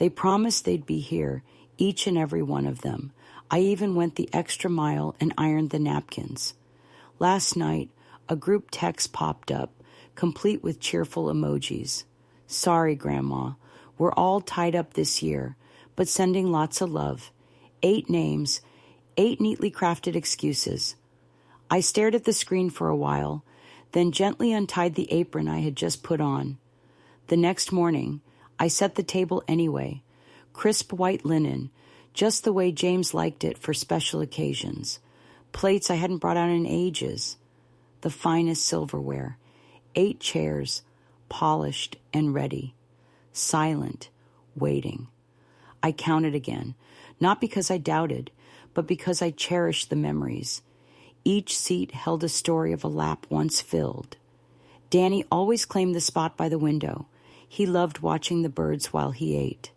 They promised they'd be here, each and every one of them. I even went the extra mile and ironed the napkins. Last night, a group text popped up, complete with cheerful emojis. Sorry, Grandma. We're all tied up this year, but sending lots of love. 8 names, 8 neatly crafted excuses. I stared at the screen for a while, then gently untied the apron I had just put on. The next morning, I set the table anyway, crisp white linen, just the way James liked it for special occasions. Plates I hadn't brought out in ages. The finest silverware. 8 chairs, polished and ready. Silent, waiting. I counted again, not because I doubted, but because I cherished the memories. Each seat held a story of a lap once filled. Danny always claimed the spot by the window. He loved watching the birds while he ate.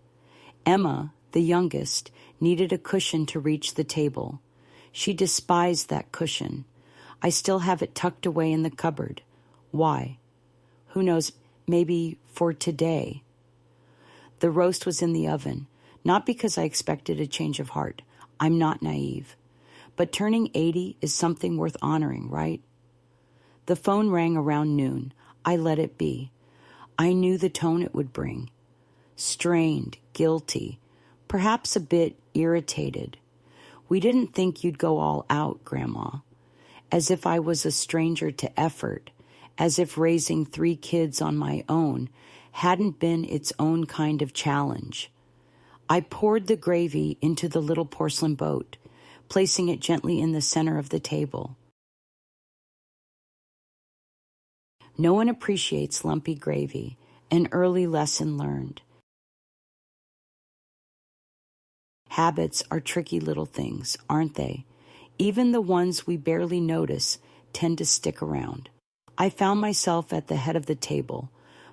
Emma, the youngest, needed a cushion to reach the table. She despised that cushion. I still have it tucked away in the cupboard. Why? Who knows, maybe for today. The roast was in the oven, not because I expected a change of heart. I'm not naive. But turning 80 is something worth honoring, right? The phone rang around noon. I let it be. I knew the tone it would bring. Strained, guilty, perhaps a bit irritated. We didn't think you'd go all out, Grandma. As if I was a stranger to effort, as if raising 3 kids on my own hadn't been its own kind of challenge. I poured the gravy into the little porcelain boat, placing it gently in the center of the table. No one appreciates lumpy gravy, an early lesson learned. Habits are tricky little things, aren't they? Even the ones we barely notice tend to stick around. I found myself at the head of the table,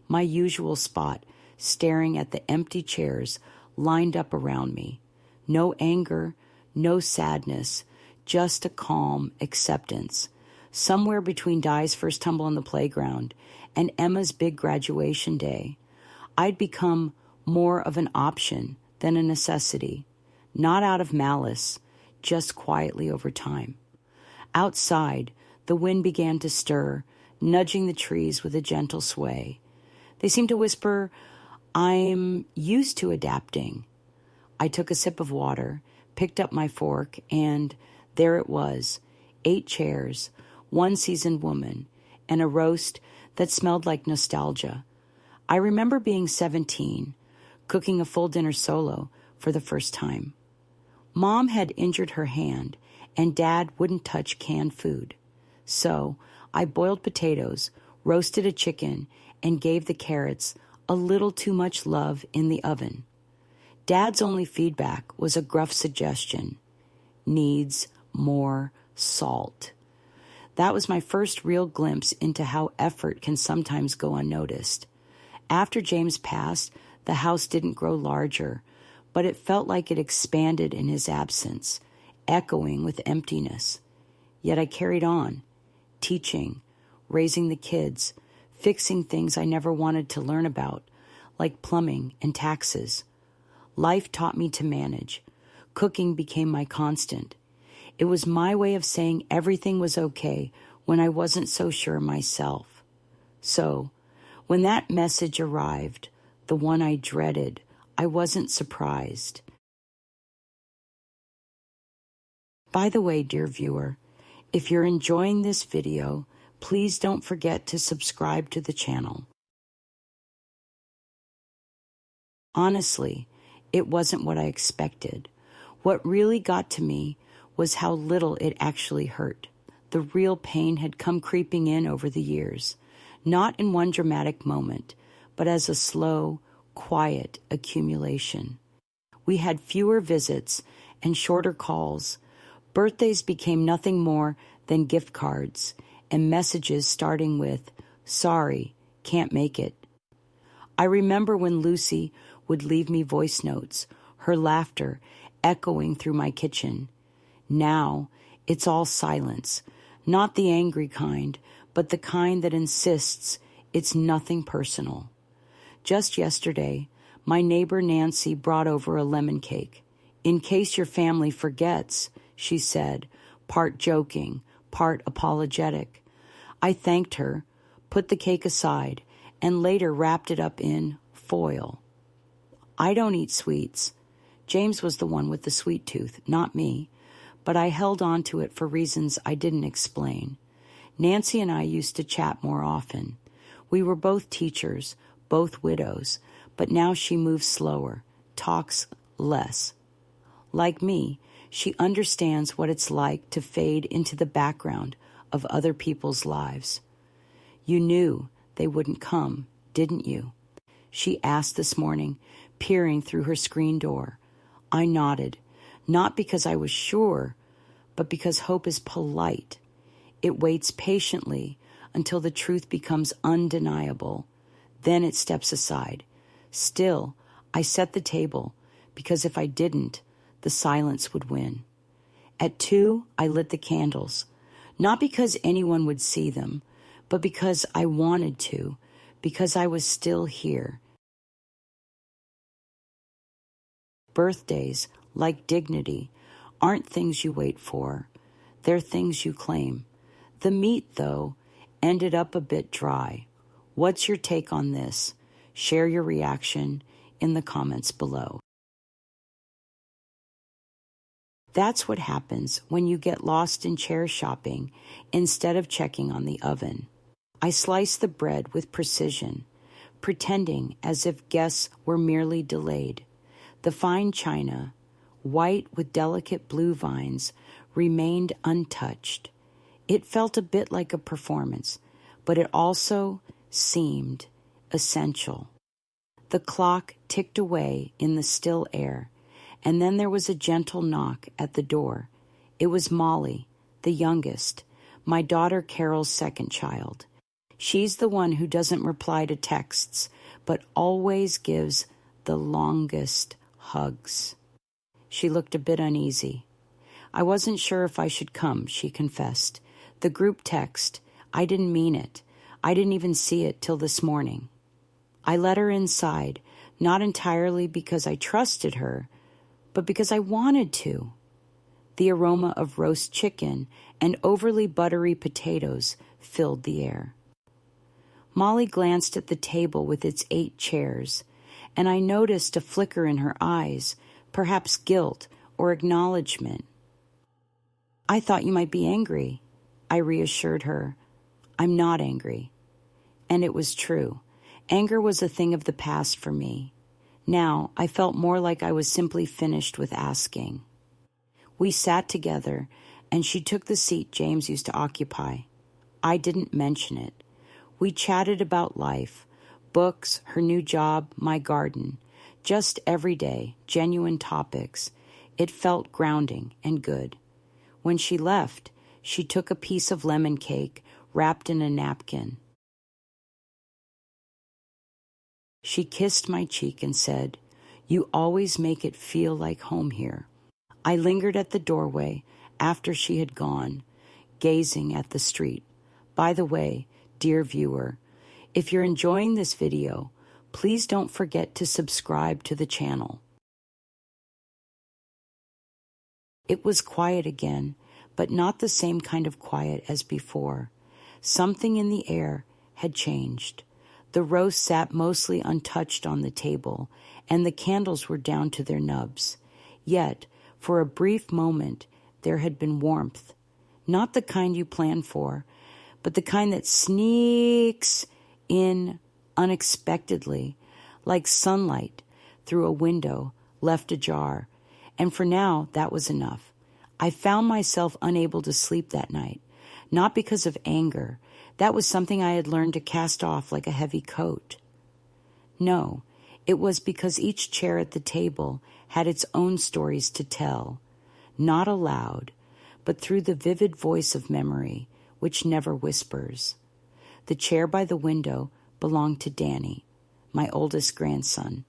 my usual spot, staring at the empty chairs lined up around me. No anger, no sadness, just a calm acceptance. Somewhere between Di's first tumble on the playground and Emma's big graduation day, I'd become more of an option than a necessity, not out of malice, just quietly over time. Outside, the wind began to stir, nudging the trees with a gentle sway. They seemed to whisper, I'm used to adapting. I took a sip of water, picked up my fork, and there it was, 8 chairs, 1 seasoned woman, and a roast that smelled like nostalgia. I remember being 17, cooking a full dinner solo for the first time. Mom had injured her hand, and Dad wouldn't touch canned food. So I boiled potatoes, roasted a chicken, and gave the carrots a little too much love in the oven. Dad's only feedback was a gruff suggestion. Needs more salt. That was my first real glimpse into how effort can sometimes go unnoticed. After James passed, the house didn't grow larger, but it felt like it expanded in his absence, echoing with emptiness. Yet I carried on, teaching, raising the kids, fixing things I never wanted to learn about, like plumbing and taxes. Life taught me to manage. Cooking became my constant. It was my way of saying everything was okay when I wasn't so sure myself. So, when that message arrived, the one I dreaded, I wasn't surprised. By the way, dear viewer, if you're enjoying this video, please don't forget to subscribe to the channel. Honestly, it wasn't what I expected. What really got to me was how little it actually hurt. The real pain had come creeping in over the years, not in one dramatic moment, but as a slow, quiet accumulation. We had fewer visits and shorter calls. Birthdays became nothing more than gift cards and messages starting with, "Sorry, can't make it." I remember when Lucy would leave me voice notes, her laughter echoing through my kitchen. Now, it's all silence, not the angry kind, but the kind that insists it's nothing personal. Just yesterday, My neighbor Nancy brought over a lemon cake. "In case your family forgets," she said, part joking, part apologetic. I thanked her, put the cake aside, and later wrapped it up in foil. I don't eat sweets. James was the one with the sweet tooth, not me, but I held on to it for reasons I didn't explain. Nancy and I used to chat more often. We were both teachers, both widows, but now she moves slower, talks less. Like me, she understands what it's like to fade into the background of other people's lives. "You knew they wouldn't come, didn't you?" she asked this morning, peering through her screen door. I nodded, not because I was sure, but because hope is polite. It waits patiently until the truth becomes undeniable. Then it steps aside. Still, I set the table, because if I didn't, the silence would win. At 2, I lit the candles, not because anyone would see them, but because I wanted to, because I was still here. Birthdays, like dignity, aren't things you wait for. They're things you claim. The meat, though, ended up a bit dry. What's your take on this? Share your reaction in the comments below. That's what happens when you get lost in chair shopping instead of checking on the oven. I sliced the bread with precision, pretending as if guests were merely delayed. The fine china, white with delicate blue vines, remained untouched. It felt a bit like a performance, but it also seemed essential. The clock ticked away in the still air, and then there was a gentle knock at the door. It was Molly, the youngest, my daughter Carol's second child. She's the one who doesn't reply to texts, but always gives the longest hugs. She looked a bit uneasy. "I wasn't sure if I should come," she confessed. "The group text, I didn't mean it. I didn't even see it till this morning." I let her inside, not entirely because I trusted her, but because I wanted to. The aroma of roast chicken and overly buttery potatoes filled the air. Molly glanced at the table with its 8 chairs, and I noticed a flicker in her eyes, perhaps guilt or acknowledgement. "I thought you might be angry," I reassured her. "I'm not angry." And it was true. Anger was a thing of the past for me. Now I felt more like I was simply finished with asking. We sat together, and she took the seat James used to occupy. I didn't mention it. We chatted about life, books, her new job, my garden, just everyday, genuine topics. It felt grounding and good. When she left, she took a piece of lemon cake wrapped in a napkin. She kissed my cheek and said, "You always make it feel like home here." I lingered at the doorway after she had gone, gazing at the street. By the way, dear viewer, if you're enjoying this video, please don't forget to subscribe to the channel. It was quiet again, but not the same kind of quiet as before. Something in the air had changed. The roast sat mostly untouched on the table, and the candles were down to their nubs. Yet, for a brief moment, there had been warmth. Not the kind you plan for, but the kind that sneaks in unexpectedly, like sunlight through a window left ajar. And for now, that was enough. I found myself unable to sleep that night, not because of anger. That was something I had learned to cast off like a heavy coat. No, it was because each chair at the table had its own stories to tell, not aloud, but through the vivid voice of memory, which never whispers. The chair by the window belonged to Danny, my oldest grandson,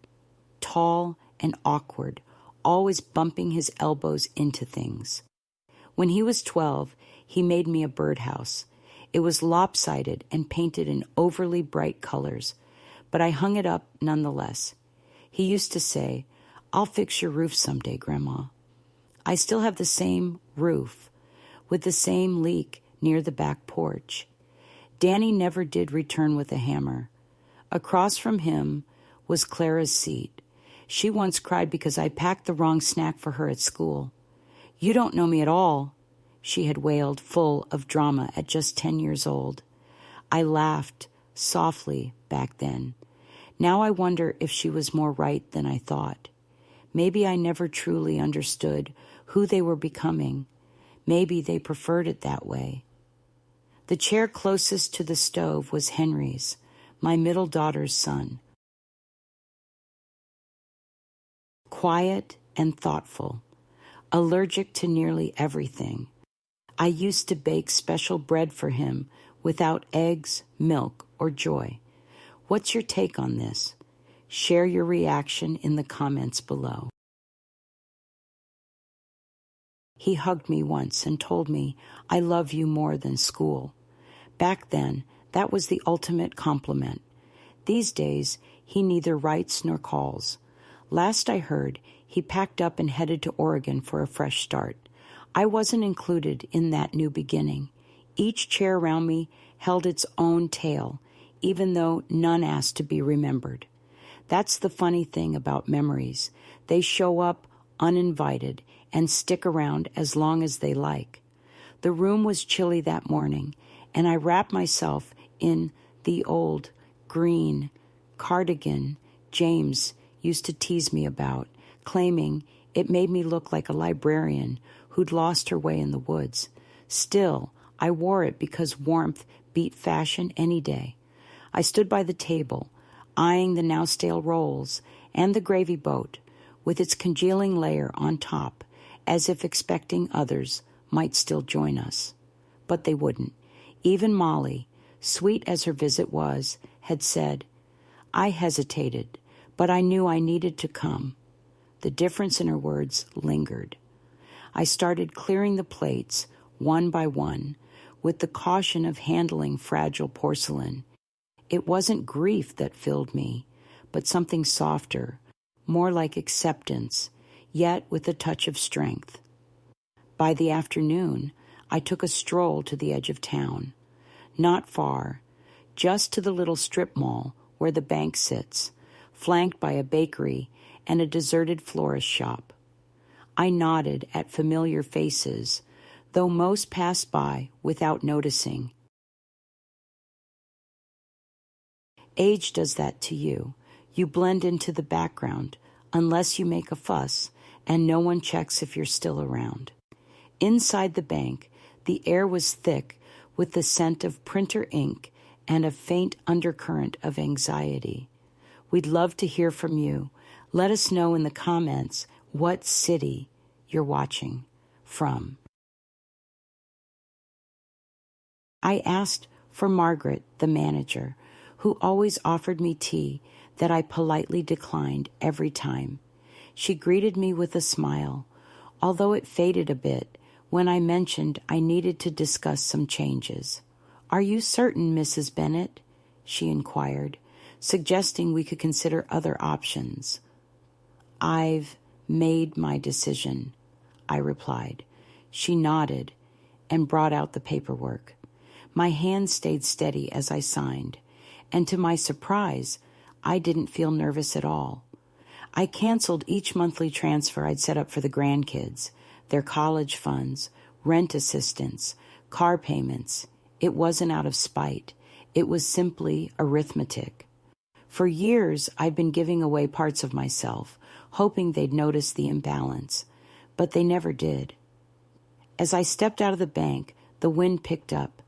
tall and awkward, always bumping his elbows into things. When he was 12, he made me a birdhouse. It was lopsided and painted in overly bright colors, but I hung it up nonetheless. He used to say, "I'll fix your roof someday, Grandma." I still have the same roof, with the same leak near the back porch. Danny never did return with a hammer. Across from him was Clara's seat. She once cried because I packed the wrong snack for her at school. "You don't know me at all," she had wailed, full of drama at just 10 years old. I laughed softly back then. Now I wonder if she was more right than I thought. Maybe I never truly understood who they were becoming. Maybe they preferred it that way. The chair closest to the stove was Henry's, my middle daughter's son. Quiet and thoughtful, allergic to nearly everything. I used to bake special bread for him without eggs, milk, or joy. What's your take on this? Share your reaction in the comments below. He hugged me once and told me, "I love you more than school." Back then, that was the ultimate compliment. These days, he neither writes nor calls. Last I heard, he packed up and headed to Oregon for a fresh start. I wasn't included in that new beginning. Each chair around me held its own tale, even though none asked to be remembered. That's the funny thing about memories. They show up uninvited and stick around as long as they like. The room was chilly that morning, and I wrapped myself in the old green cardigan James used to tease me about, claiming it made me look like a librarian who'd lost her way in the woods. Still, I wore it because warmth beat fashion any day. I stood by the table, eyeing the now stale rolls and the gravy boat with its congealing layer on top, as if expecting others might still join us. But they wouldn't. Even Molly, sweet as her visit was, had said, I hesitated, but I knew I needed to come. The difference in her words lingered. I started clearing the plates, one by one, with the caution of handling fragile porcelain. It wasn't grief that filled me, but something softer, more like acceptance, yet with a touch of strength. By the afternoon, I took a stroll to the edge of town. Not far, just to the little strip mall where the bank sits, flanked by a bakery and a deserted florist shop. I nodded at familiar faces, though most passed by without noticing. Age does that to you. You blend into the background, unless you make a fuss, and no one checks if you're still around. Inside the bank, the air was thick with the scent of printer ink and a faint undercurrent of anxiety. We'd love to hear from you. Let us know in the comments what city you're watching from. I asked for Margaret, the manager, who always offered me tea that I politely declined every time. She greeted me with a smile, although it faded a bit when I mentioned I needed to discuss some changes. "Are you certain, Mrs. Bennet?" she inquired, suggesting we could consider other options. "I've made my decision," I replied. She nodded and brought out the paperwork. My hand stayed steady as I signed, and to my surprise, I didn't feel nervous at all. I canceled each monthly transfer I'd set up for the grandkids, their college funds, rent assistance, car payments. It wasn't out of spite. It was simply arithmetic. For years, I'd been giving away parts of myself, hoping they'd notice the imbalance, but they never did. As I stepped out of the bank, the wind picked up.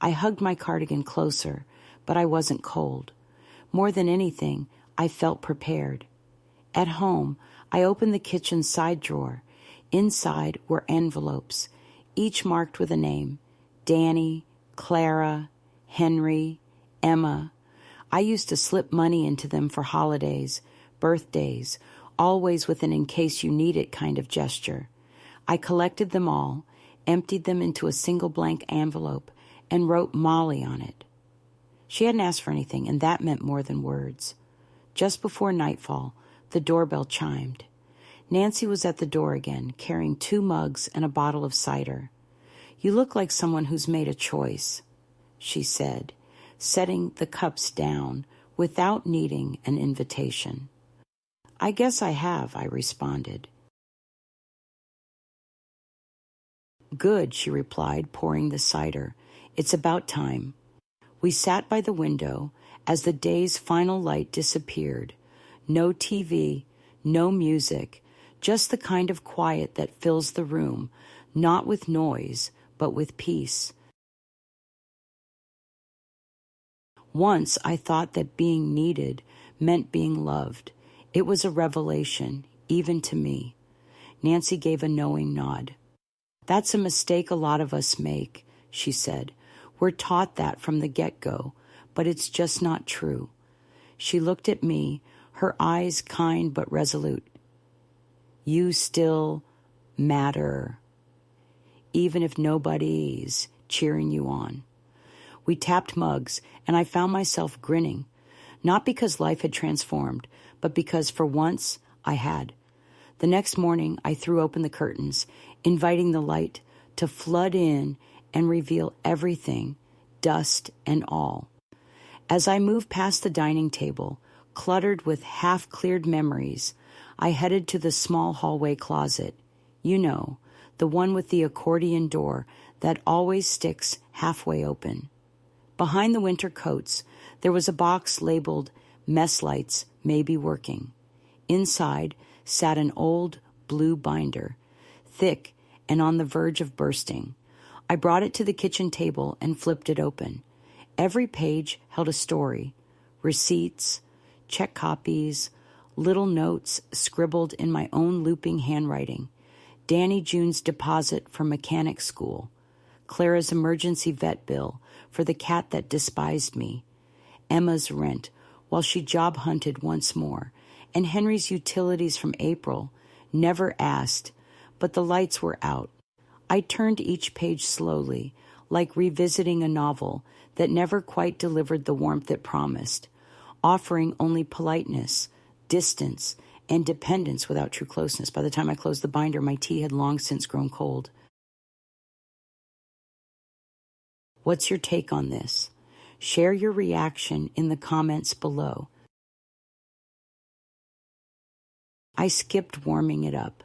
I hugged my cardigan closer, but I wasn't cold. More than anything, I felt prepared. At home, I opened the kitchen side drawer. Inside were envelopes, each marked with a name: Danny, Clara, Henry, Emma. I used to slip money into them for holidays, birthdays, always with an in case you need it kind of gesture. I collected them all, emptied them into a single blank envelope, and wrote Molly on it. She hadn't asked for anything, and that meant more than words. Just before nightfall, The doorbell chimed. Nancy was at the door again, carrying 2 mugs and a bottle of cider. "You look like someone who's made a choice," she said, setting the cups down without needing an invitation. "I guess I have," I responded. "Good," she replied, pouring the cider. "It's about time." We sat by the window as the day's final light disappeared. No TV, no music, just the kind of quiet that fills the room, not with noise, but with peace. Once I thought that being needed meant being loved. It was a revelation, even to me. Nancy gave a knowing nod. "That's a mistake a lot of us make," she said. "We're taught that from the get-go, but it's just not true." She looked at me, her eyes kind but resolute. "You still matter, even if nobody's cheering you on." We tapped mugs, and I found myself grinning, not because life had transformed, but because for once I had. The next morning, I threw open the curtains, inviting the light to flood in and reveal everything, dust and all. As I moved past the dining table, cluttered with half-cleared memories, I headed to the small hallway closet. You know, the one with the accordion door that always sticks halfway open. Behind the winter coats, there was a box labeled "Mess Lights May Be Working." Inside sat an old blue binder, thick and on the verge of bursting. I brought it to the kitchen table and flipped it open. Every page held a story, receipts, check copies, little notes scribbled in my own looping handwriting. Danny June's deposit for mechanic school, Clara's emergency vet bill for the cat that despised me, Emma's rent while she job hunted once more, and Henry's utilities from April, never asked, but the lights were out. I turned each page slowly, like revisiting a novel that never quite delivered the warmth it promised, offering only politeness, distance, and dependence without true closeness. By the time I closed the binder, my tea had long since grown cold. What's your take on this? Share your reaction in the comments below. I skipped warming it up.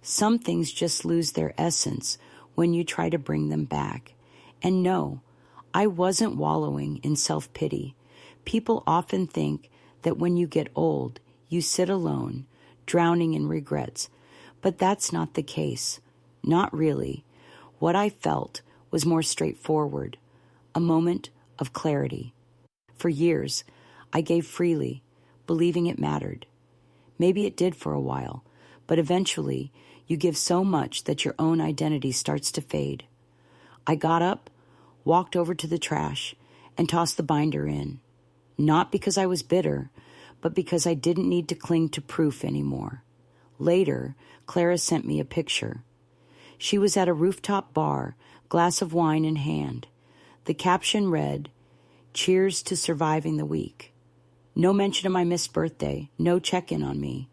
Some things just lose their essence when you try to bring them back. And no, I wasn't wallowing in self-pity. People often think that when you get old, you sit alone, drowning in regrets. But that's not the case. Not really. What I felt was more straightforward, a moment of clarity. For years, I gave freely, believing it mattered. Maybe it did for a while, but eventually you give so much that your own identity starts to fade. I got up, walked over to the trash, and tossed the binder in. Not because I was bitter, but because I didn't need to cling to proof anymore. Later, Clara sent me a picture. She was at a rooftop bar, glass of wine in hand. The caption read, "Cheers to surviving the week." No mention of my missed birthday, no check-in on me,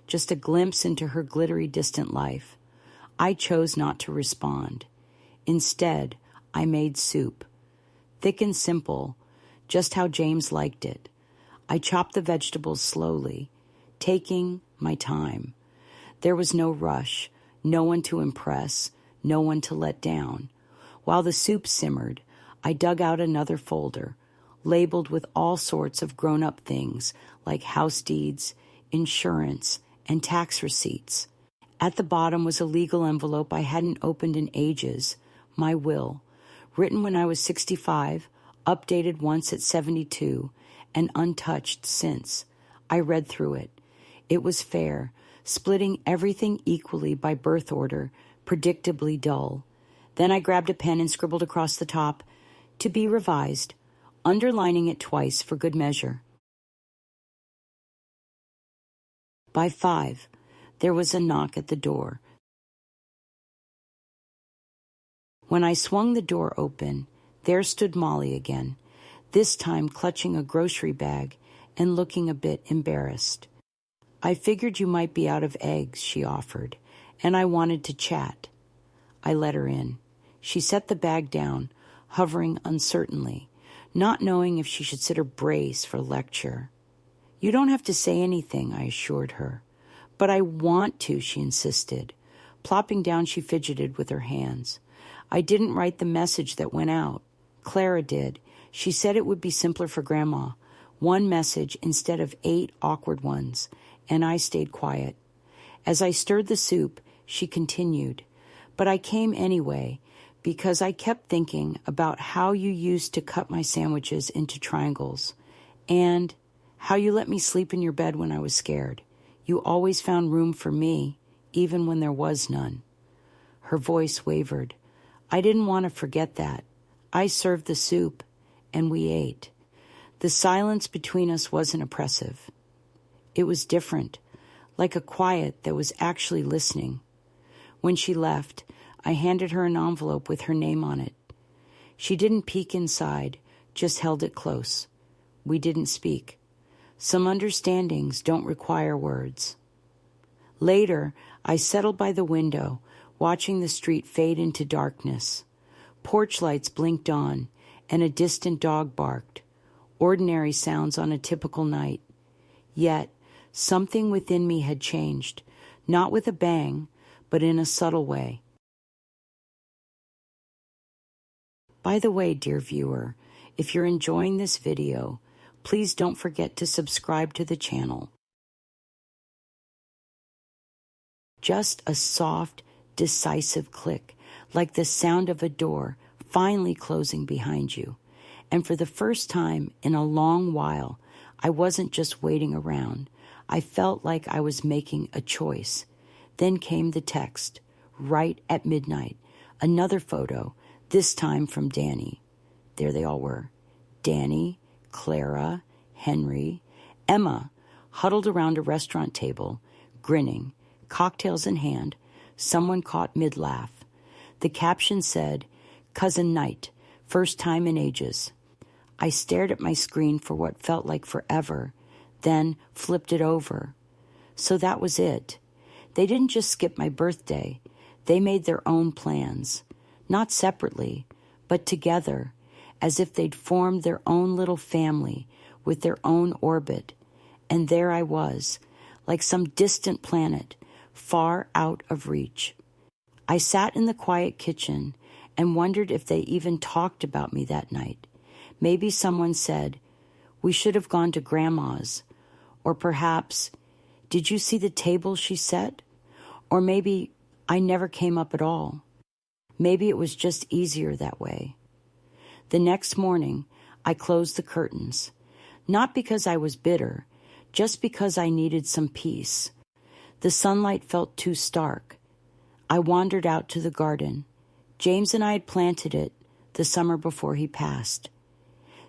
just a glimpse into her glittery distant life. I chose not to respond. Instead, I made soup. Thick and simple, just how James liked it. I chopped the vegetables slowly, taking my time. There was no rush, no one to impress, no one to let down. While the soup simmered, I dug out another folder, labeled with all sorts of grown-up things like house deeds, insurance, and tax receipts. At the bottom was a legal envelope I hadn't opened in ages, my will, written when I was 65, updated once at 72, and untouched since. I read through it. It was fair, splitting everything equally by birth order, predictably dull. Then I grabbed a pen and scribbled across the top, "To be revised," underlining it twice for good measure. By 5, there was a knock at the door. When I swung the door open, there stood Molly again, this time clutching a grocery bag and looking a bit embarrassed. I figured you might be out of eggs, she offered, and I wanted to chat. I let her in. She set the bag down, hovering uncertainly, not knowing if she should sit or brace for lecture. You don't have to say anything, I assured her. But I want to, she insisted. Plopping down, she fidgeted with her hands. I didn't write the message that went out. Clara did. She said it would be simpler for Grandma. One message instead of 8 awkward ones, and I stayed quiet. As I stirred the soup, she continued, but I came anyway because I kept thinking about how you used to cut my sandwiches into triangles and how you let me sleep in your bed when I was scared. You always found room for me, even when there was none. Her voice wavered. I didn't want to forget that. I served the soup, and we ate. The silence between us wasn't oppressive. It was different, like a quiet that was actually listening. When she left, I handed her an envelope with her name on it. She didn't peek inside, just held it close. We didn't speak. Some understandings don't require words. Later, I settled by the window, watching the street fade into darkness. Porch lights blinked on, and a distant dog barked. Ordinary sounds on a typical night. Yet, something within me had changed, not with a bang, but in a subtle way. By the way, dear viewer, if you're enjoying this video, please don't forget to subscribe to the channel. Just a soft, decisive click, like the sound of a door finally closing behind you. And for the first time in a long while, I wasn't just waiting around. I felt like I was making a choice. Then came the text, right at midnight. Another photo, this time from Danny. There they all were. Danny, Clara, Henry, Emma, huddled around a restaurant table, grinning, cocktails in hand. Someone caught mid-laugh. The caption said, Cousin Knight, first time in ages. I stared at my screen for what felt like forever, then flipped it over. So that was it. They didn't just skip my birthday. They made their own plans, not separately, but together, as if they'd formed their own little family with their own orbit. And there I was, like some distant planet, far out of reach. I sat in the quiet kitchen and wondered if they even talked about me that night. Maybe someone said, we should have gone to Grandma's. Or perhaps, did you see the table she set? Or maybe I never came up at all. Maybe it was just easier that way. The next morning, I closed the curtains. Not because I was bitter, just because I needed some peace. The sunlight felt too stark. I wandered out to the garden. James and I had planted it the summer before he passed.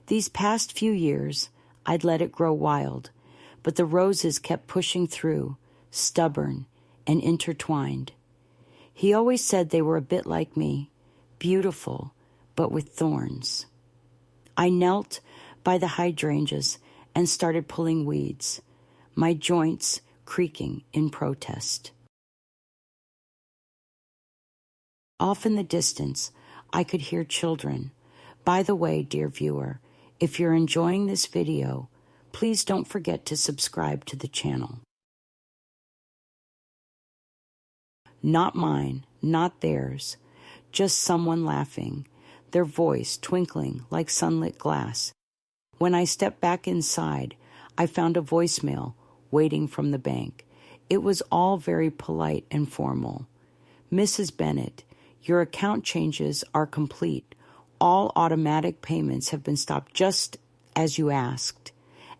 These past few years, I'd let it grow wild, but the roses kept pushing through, stubborn and intertwined. He always said they were a bit like me, beautiful, but with thorns. I knelt by the hydrangeas and started pulling weeds, my joints creaking in protest. Off in the distance, I could hear children. By the way, dear viewer, if you're enjoying this video, please don't forget to subscribe to the channel. Not mine, not theirs, just someone laughing, their voice twinkling like sunlit glass. When I stepped back inside, I found a voicemail waiting from the bank. It was all very polite and formal. Mrs. Bennett, your account changes are complete. All automatic payments have been stopped just as you asked.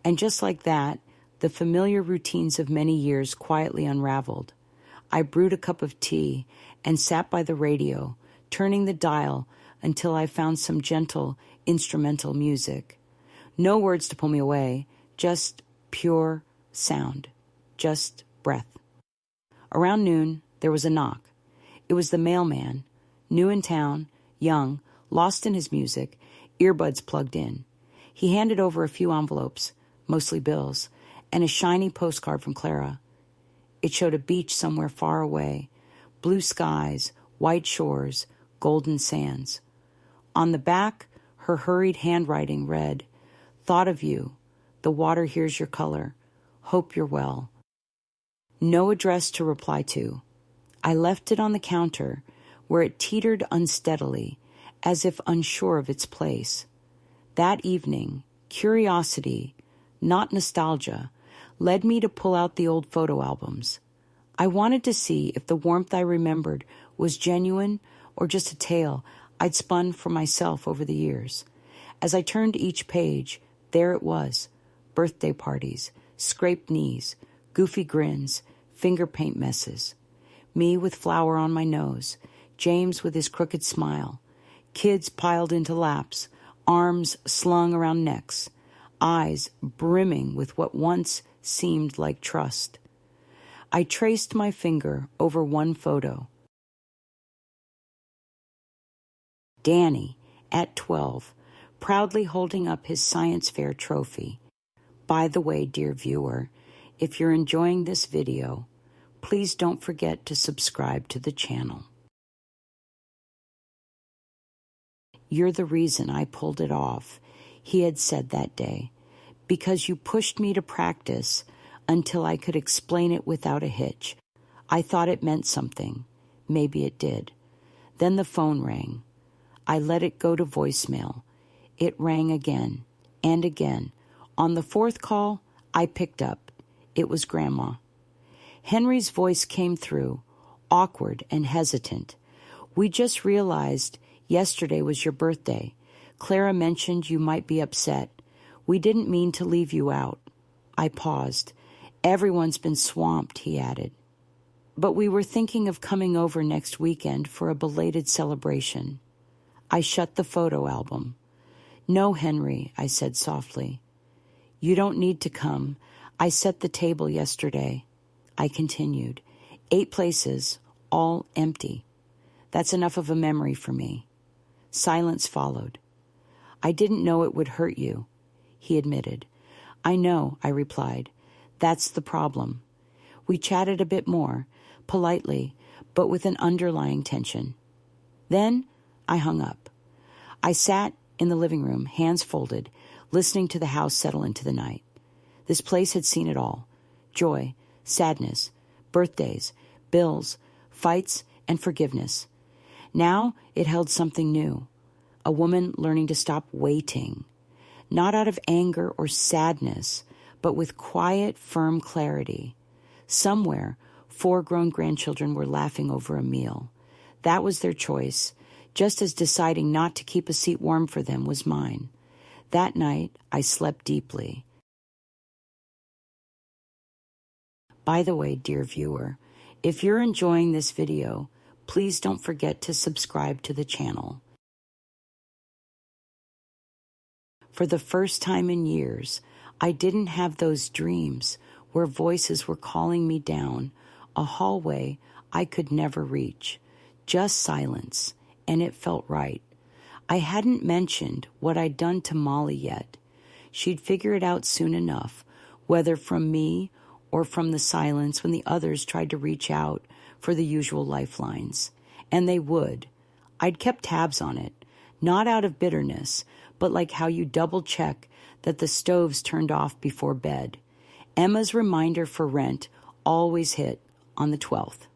And just like that, the familiar routines of many years quietly unraveled. I brewed a cup of tea and sat by the radio, turning the dial until I found some gentle instrumental music. No words to pull me away, just pure sound, just breath. Around noon, there was a knock. It was the mailman, new in town, young, lost in his music, earbuds plugged in. He handed over a few envelopes, mostly bills, and a shiny postcard from Clara. It showed a beach somewhere far away, blue skies, white shores, golden sands. On the back, her hurried handwriting read, "Thought of you. The water hears your color. Hope you're well." No address to reply to. I left it on the counter, where it teetered unsteadily, as if unsure of its place. That evening, curiosity, not nostalgia, led me to pull out the old photo albums. I wanted to see if the warmth I remembered was genuine or just a tale I'd spun for myself over the years. As I turned each page, there it was: birthday parties, scraped knees, goofy grins, finger paint messes. Me with flour on my nose, James with his crooked smile, kids piled into laps, arms slung around necks, eyes brimming with what once seemed like trust. I traced my finger over one photo. Danny, at 12, proudly holding up his science fair trophy. By the way, dear viewer, if you're enjoying this video, please don't forget to subscribe to the channel. "You're the reason I pulled it off," he had said that day, "because you pushed me to practice until I could explain it without a hitch. I thought it meant something. Maybe it did." Then the phone rang. I let it go to voicemail. It rang again and again. On the fourth call, I picked up. It was Grandma. Henry's voice came through, awkward and hesitant. "We just realized yesterday was your birthday. Clara mentioned you might be upset. We didn't mean to leave you out." I paused. "Everyone's been swamped," he added. "But we were thinking of coming over next weekend for a belated celebration." I shut the photo album. "No, Henry," I said softly. "You don't need to come. I set the table yesterday." I continued. 8 places, all empty. That's enough of a memory for me." Silence followed. "I didn't know it would hurt you," he admitted. "I know," I replied. "That's the problem." We chatted a bit more, politely, but with an underlying tension. Then I hung up. I sat in the living room, hands folded, listening to the house settle into the night. This place had seen it all: joy, sadness, birthdays, bills, fights, and forgiveness. Now it held something new: a woman learning to stop waiting, not out of anger or sadness, but with quiet, firm clarity. Somewhere, 4 grown grandchildren were laughing over a meal. That was their choice, just as deciding not to keep a seat warm for them was mine. That night, I slept deeply. By the way, dear viewer, if you're enjoying this video, please don't forget to subscribe to the channel. For the first time in years, I didn't have those dreams where voices were calling me down a hallway I could never reach. Just silence, and it felt right. I hadn't mentioned what I'd done to Molly yet. She'd figure it out soon enough, whether from me or from the silence when the others tried to reach out for the usual lifelines. And they would. I'd kept tabs on it, not out of bitterness, but like how you double-check that the stove's turned off before bed. Emma's reminder for rent always hit on the 12th.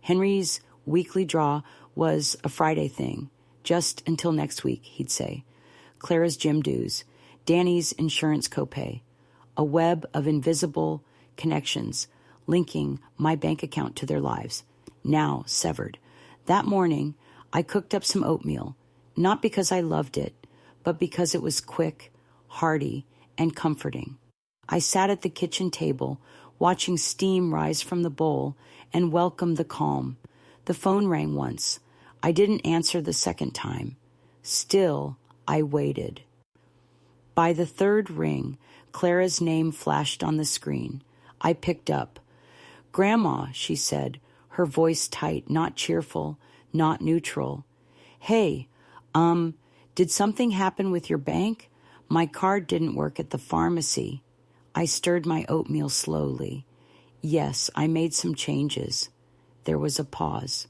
Henry's weekly draw was a Friday thing, just until next week, he'd say. Clara's gym dues, Danny's insurance copay, a web of invisible connections linking my bank account to their lives, now severed. That morning, I cooked up some oatmeal, not because I loved it, but because it was quick, hearty, and comforting. I sat at the kitchen table, watching steam rise from the bowl and welcomed the calm. The phone rang once. I didn't answer the second time. Still, I waited. By the third ring, Clara's name flashed on the screen. I picked up. "Grandma," she said, her voice tight, not cheerful, not neutral. "Hey, did something happen with your bank? My card didn't work at the pharmacy." I stirred my oatmeal slowly. Yes, I made some changes. There was a pause.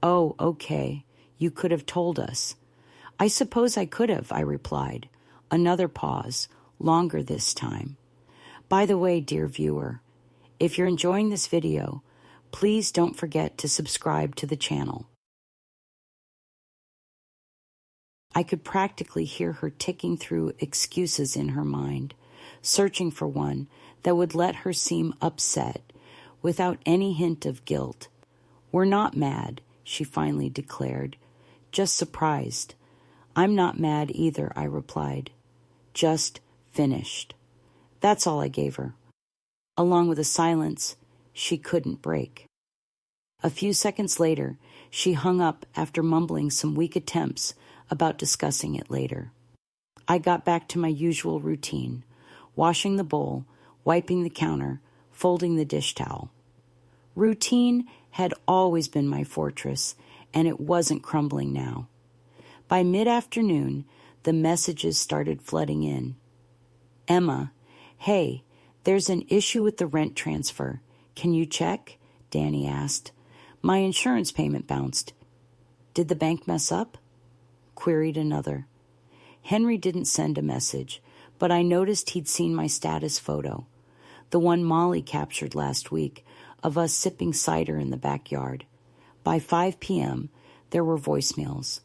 Oh, okay. You could have told us. I suppose I could have, I replied. Another pause, longer this time. By the way, dear viewer, if you're enjoying this video, please don't forget to subscribe to the channel. I could practically hear her ticking through excuses in her mind, searching for one that would let her seem upset without any hint of guilt. We're not mad, she finally declared, just surprised. I'm not mad either, I replied. Just finished. That's all I gave her, along with a silence she couldn't break. A few seconds later, she hung up after mumbling some weak attempts about discussing it later. I got back to my usual routine, washing the bowl, wiping the counter, folding the dish towel. Routine had always been my fortress, and it wasn't crumbling now. By mid-afternoon, the messages started flooding in. Emma, hey, there's an issue with the rent transfer. Can you check? Danny asked. My insurance payment bounced. Did the bank mess up? Queried another. Henry didn't send a message, but I noticed he'd seen my status photo, the one Molly captured last week of us sipping cider in the backyard. By 5 p.m., there were voicemails,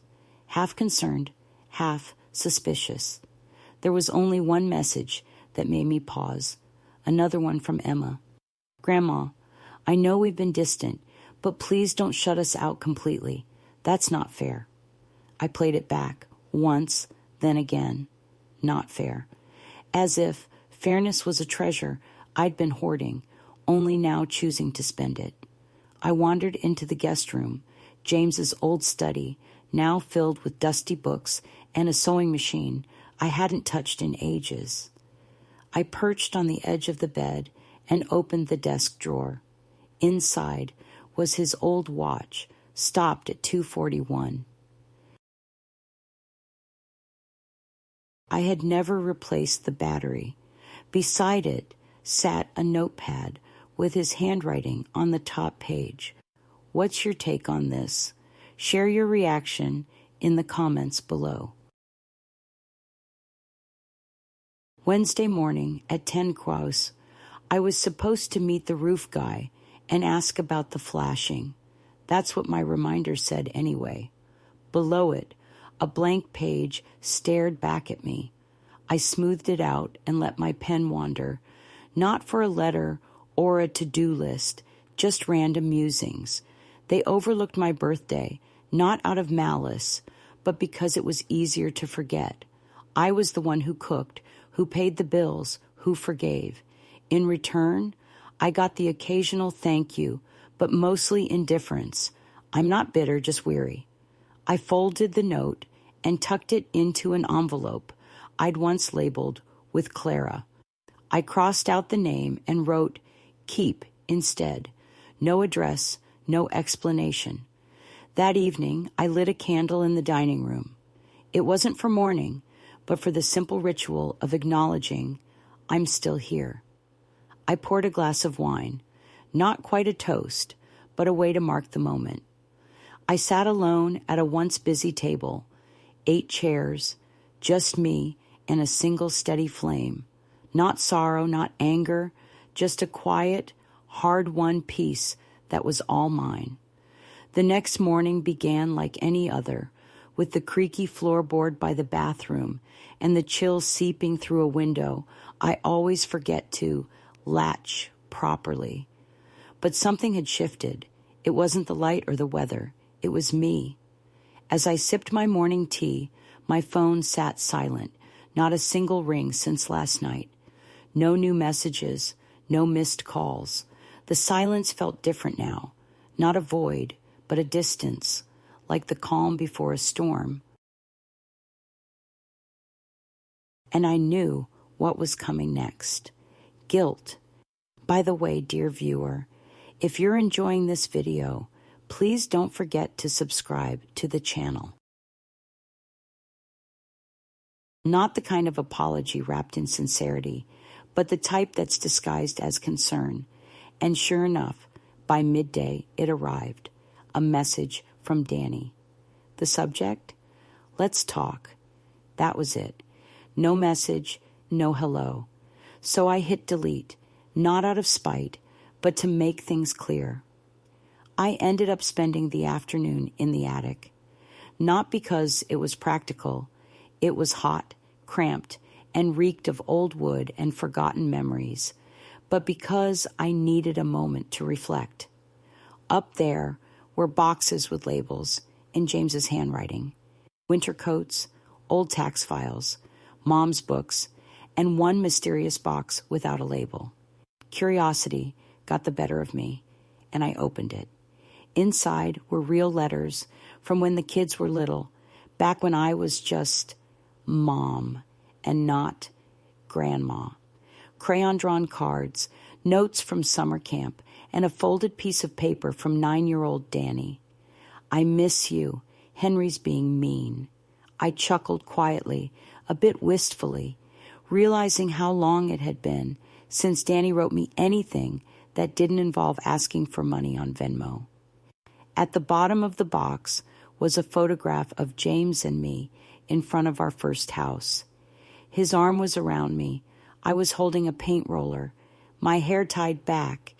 half concerned, half suspicious. There was only one message that made me pause, another one from Emma. Grandma, I know we've been distant, but please don't shut us out completely. That's not fair. I played it back, once, then again. Not fair. As if fairness was a treasure I'd been hoarding, only now choosing to spend it. I wandered into the guest room, James's old study, now filled with dusty books and a sewing machine I hadn't touched in ages. I perched on the edge of the bed and opened the desk drawer. Inside was his old watch, stopped at 2:41. I had never replaced the battery. Beside it sat a notepad with his handwriting on the top page. What's your take on this? Share your reaction in the comments below. Wednesday morning at 10 Kraus, I was supposed to meet the roof guy and ask about the flashing. That's what my reminder said anyway. Below it, a blank page stared back at me. I smoothed it out and let my pen wander, not for a letter or a to-do list, just random musings. They overlooked my birthday, not out of malice, but because it was easier to forget. I was the one who cooked, who paid the bills, who forgave. In return, I got the occasional thank you, but mostly indifference. I'm not bitter, just weary. I folded the note and tucked it into an envelope I'd once labeled with Clara. I crossed out the name and wrote keep instead. No address, no explanation. That evening, I lit a candle in the dining room. It wasn't for mourning, but for the simple ritual of acknowledging I'm still here. I poured a glass of wine, not quite a toast, but a way to mark the moment. I sat alone at a once busy table, 8 chairs, just me and a single steady flame. Not sorrow, not anger, just a quiet, hard-won peace that was all mine. The next morning began like any other, with the creaky floorboard by the bathroom and the chill seeping through a window I always forget to latch properly. But something had shifted. It wasn't the light or the weather. It was me. As I sipped my morning tea, my phone sat silent, not a single ring since last night. No new messages, no missed calls. The silence felt different now, not a void, but a distance, like the calm before a storm. And I knew what was coming next. Guilt. By the way, dear viewer, if you're enjoying this video, please don't forget to subscribe to the channel. Not the kind of apology wrapped in sincerity, but the type that's disguised as concern. And sure enough, by midday it arrived, a message from Danny. The subject? Let's talk. That was it. No message, no hello. So I hit delete, not out of spite, but to make things clear. I ended up spending the afternoon in the attic. Not because it was practical. It was hot, cramped, and reeked of old wood and forgotten memories, but because I needed a moment to reflect. Up there were boxes with labels in James's handwriting, winter coats, old tax files, Mom's books, and one mysterious box without a label. Curiosity got the better of me, and I opened it. Inside were real letters from when the kids were little, back when I was just Mom and not Grandma. Crayon-drawn cards, notes from summer camp, and a folded piece of paper from 9-year-old Danny. I miss you. Henry's being mean. I chuckled quietly, a bit wistfully, realizing how long it had been since Danny wrote me anything that didn't involve asking for money on Venmo. At the bottom of the box was a photograph of James and me in front of our first house. His arm was around me. I was holding a paint roller, my hair tied back,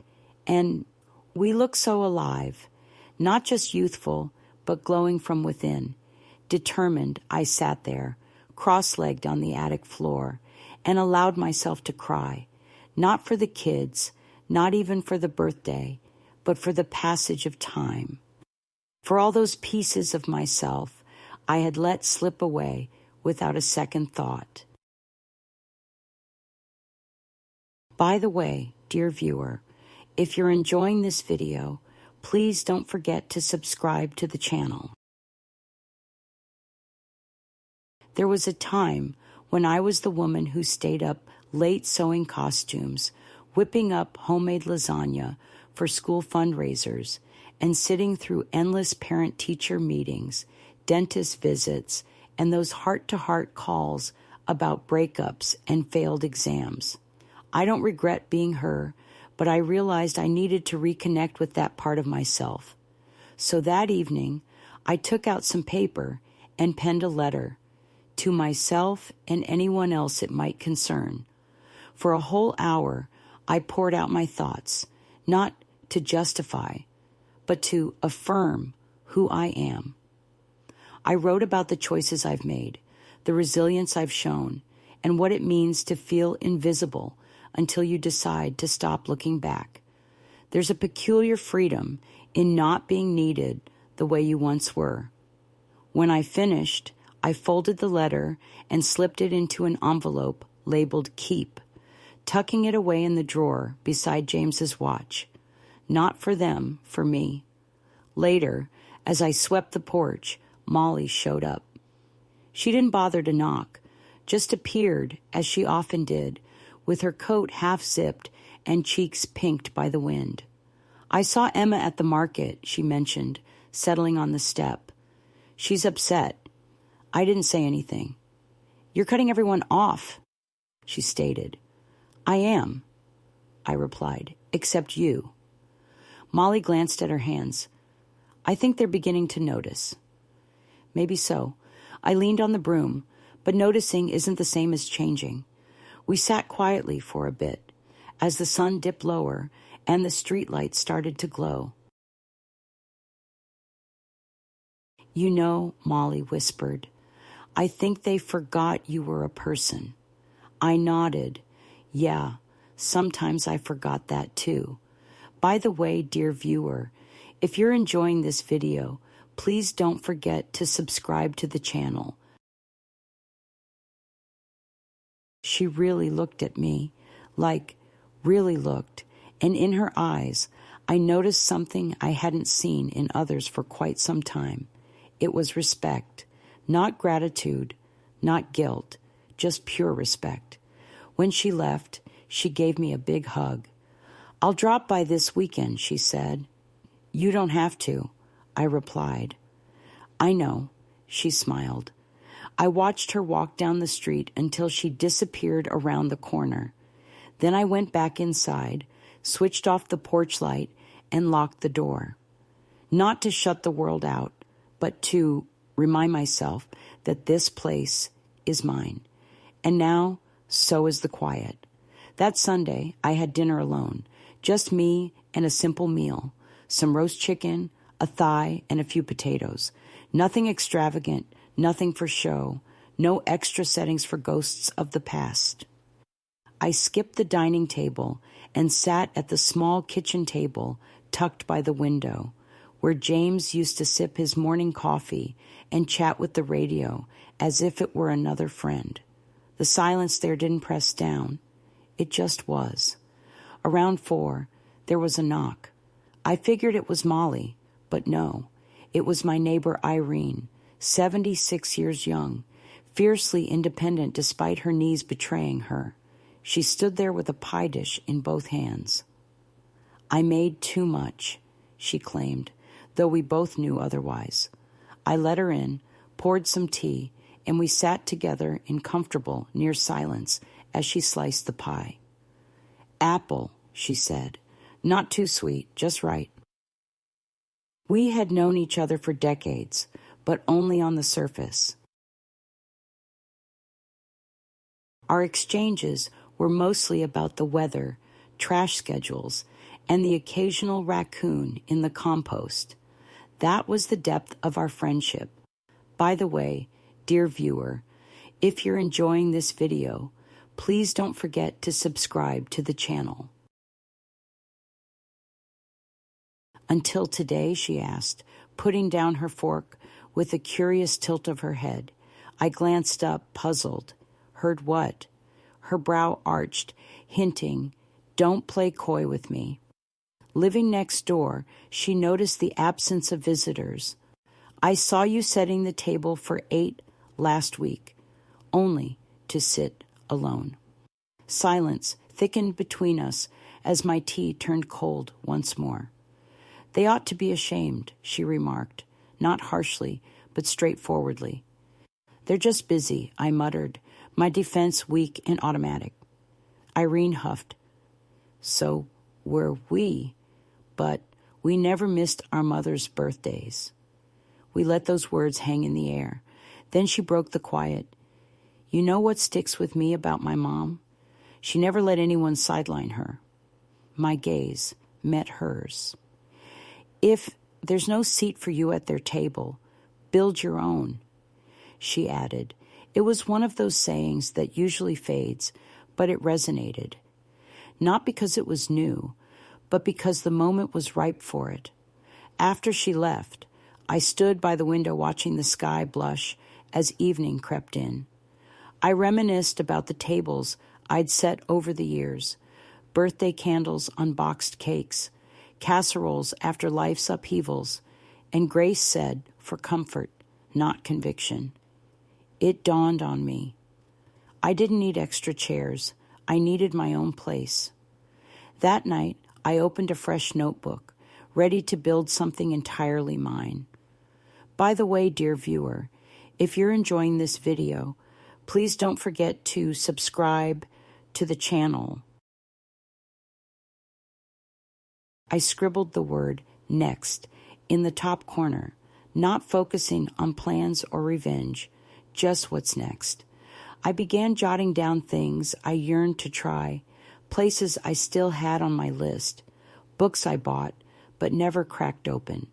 and we looked so alive, not just youthful, but glowing from within. Determined, I sat there, cross-legged on the attic floor, and allowed myself to cry, not for the kids, not even for the birthday, but for the passage of time. For all those pieces of myself I had let slip away without a second thought. By the way, dear viewer, if you're enjoying this video, please don't forget to subscribe to the channel. There was a time when I was the woman who stayed up late sewing costumes, whipping up homemade lasagna for school fundraisers, and sitting through endless parent-teacher meetings, dentist visits, and those heart-to-heart calls about breakups and failed exams. I don't regret being her, but I realized I needed to reconnect with that part of myself. So that evening, I took out some paper and penned a letter to myself and anyone else it might concern. For a whole hour, I poured out my thoughts, not to justify, but to affirm who I am. I wrote about the choices I've made, the resilience I've shown, and what it means to feel invisible until you decide to stop looking back. There's a peculiar freedom in not being needed the way you once were. When I finished, I folded the letter and slipped it into an envelope labeled Keep, tucking it away in the drawer beside James's watch. Not for them, for me. Later, as I swept the porch, Molly showed up. She didn't bother to knock, just appeared, as she often did, with her coat half-zipped and cheeks pinked by the wind. I saw Emma at the market, she mentioned, settling on the step. She's upset. I didn't say anything. You're cutting everyone off, she stated. I am, I replied, except you. Molly glanced at her hands. I think they're beginning to notice. Maybe so. I leaned on the broom, but noticing isn't the same as changing. We sat quietly for a bit, as the sun dipped lower and the streetlights started to glow. You know, Molly whispered, I think they forgot you were a person. I nodded. Yeah, sometimes I forgot that too. By the way, dear viewer, if you're enjoying this video, please don't forget to subscribe to the channel. She really looked at me, really looked, and in her eyes, I noticed something I hadn't seen in others for quite some time. It was respect, not gratitude, not guilt, just pure respect. When she left, she gave me a big hug. I'll drop by this weekend, she said. You don't have to, I replied. I know, she smiled. I watched her walk down the street until she disappeared around the corner. Then I went back inside, switched off the porch light, and locked the door. Not to shut the world out, but to remind myself that this place is mine. And now, so is the quiet. That Sunday, I had dinner alone, just me and a simple meal, some roast chicken, a thigh, and a few potatoes. Nothing extravagant, nothing for show, no extra settings for ghosts of the past. I skipped the dining table and sat at the small kitchen table tucked by the window, where James used to sip his morning coffee and chat with the radio as if it were another friend. The silence there didn't press down. It just was. Around 4, there was a knock. I figured it was Molly, but no. It was my neighbor Irene, 76 years young, fiercely independent despite her knees betraying her. She stood there with a pie dish in both hands. I made too much, she claimed, though we both knew otherwise. I let her in, poured some tea, and we sat together in comfortable, near silence as she sliced the pie. Apple, she said. Not too sweet, just right. We had known each other for decades, but only on the surface. Our exchanges were mostly about the weather, trash schedules, and the occasional raccoon in the compost. That was the depth of our friendship. By the way, dear viewer, if you're enjoying this video, please don't forget to subscribe to the channel. Until today, she asked, putting down her fork with a curious tilt of her head. I glanced up, puzzled. Heard what? Her brow arched, hinting, don't play coy with me. Living next door, she noticed the absence of visitors. I saw you setting the table for 8 last week, only to sit alone. Silence thickened between us as my tea turned cold once more. They ought to be ashamed, she remarked, not harshly, but straightforwardly. They're just busy, I muttered, my defense weak and automatic. Irene huffed. So were we, but we never missed our mother's birthdays. We let those words hang in the air. Then she broke the quiet. You know what sticks with me about my mom? She never let anyone sideline her. My gaze met hers. If there's no seat for you at their table, build your own, she added. It was one of those sayings that usually fades, but it resonated. Not because it was new, but because the moment was ripe for it. After she left, I stood by the window watching the sky blush as evening crept in. I reminisced about the tables I'd set over the years, birthday candles on boxed cakes, casseroles after life's upheavals, and Grace said, for comfort, not conviction. It dawned on me. I didn't need extra chairs. I needed my own place. That night, I opened a fresh notebook, ready to build something entirely mine. By the way, dear viewer, if you're enjoying this video, please don't forget to subscribe to the channel. I scribbled the word next in the top corner, not focusing on plans or revenge, just what's next. I began jotting down things I yearned to try, places I still had on my list, books I bought but never cracked open.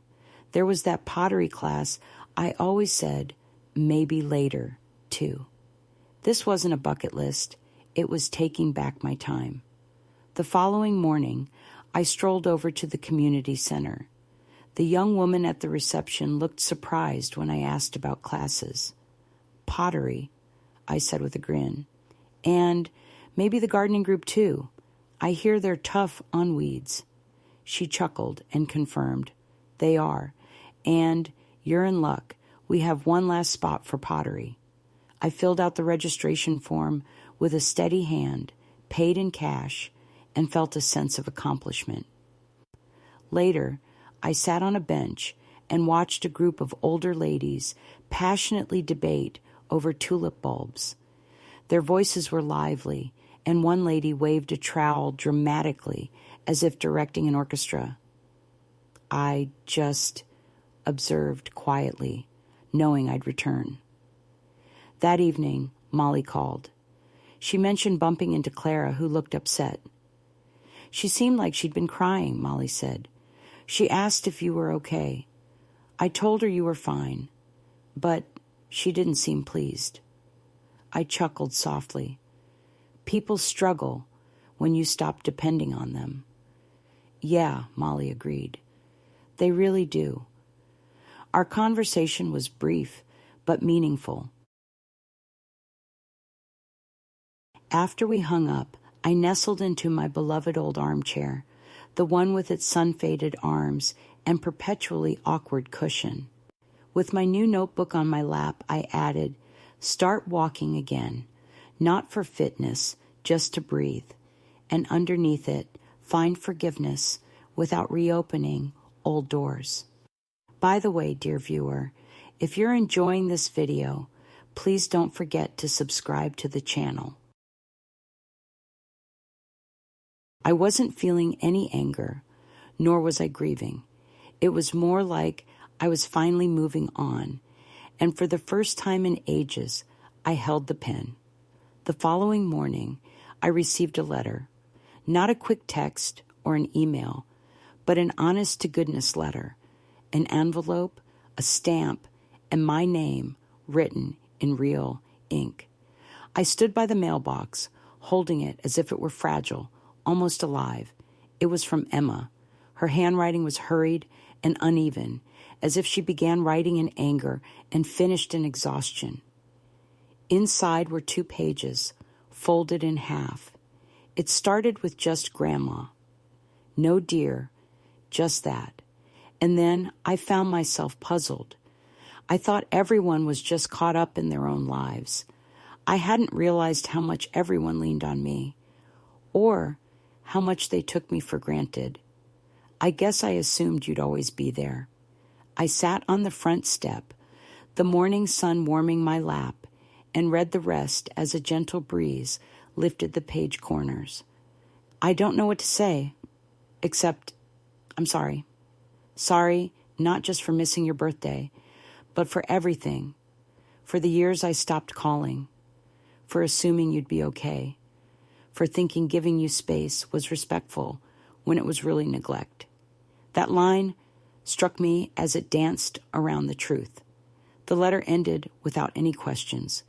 There was that pottery class I always said, maybe later, too. This wasn't a bucket list. It was taking back my time. The following morning, I strolled over to the community center. The young woman at the reception looked surprised when I asked about classes. Pottery, I said with a grin. And maybe the gardening group too. I hear they're tough on weeds. She chuckled and confirmed. They are. And you're in luck. We have one last spot for pottery. I filled out the registration form with a steady hand, paid in cash, and felt a sense of accomplishment. Later, I sat on a bench and watched a group of older ladies passionately debate over tulip bulbs. Their voices were lively, and one lady waved a trowel dramatically as if directing an orchestra. I just observed quietly, knowing I'd return. That evening, Molly called. She mentioned bumping into Clara, who looked upset. She seemed like she'd been crying, Molly said. She asked if you were okay. I told her you were fine, but she didn't seem pleased. I chuckled softly. People struggle when you stop depending on them. Yeah, Molly agreed. They really do. Our conversation was brief but meaningful. After we hung up, I nestled into my beloved old armchair, the one with its sun-faded arms and perpetually awkward cushion. With my new notebook on my lap, I added, "Start walking again, not for fitness, just to breathe," and underneath it, find forgiveness without reopening old doors. By the way, dear viewer, if you're enjoying this video, please don't forget to subscribe to the channel. I wasn't feeling any anger, nor was I grieving. It was more like I was finally moving on, and for the first time in ages, I held the pen. The following morning, I received a letter, not a quick text or an email, but an honest-to-goodness letter, an envelope, a stamp, and my name written in real ink. I stood by the mailbox, holding it as if it were fragile, almost alive. It was from Emma. Her handwriting was hurried and uneven, as if she began writing in anger and finished in exhaustion. Inside were 2 pages, folded in half. It started with just Grandma. No dear, just that. And then I found myself puzzled. I thought everyone was just caught up in their own lives. I hadn't realized how much everyone leaned on me, or how much they took me for granted. I guess I assumed you'd always be there. I sat on the front step, the morning sun warming my lap, and read the rest as a gentle breeze lifted the page corners. I don't know what to say, except I'm sorry. Sorry, not just for missing your birthday, but for everything. For the years I stopped calling, for assuming you'd be okay, for thinking giving you space was respectful when it was really neglect. That line struck me as it danced around the truth. The letter ended without any questions.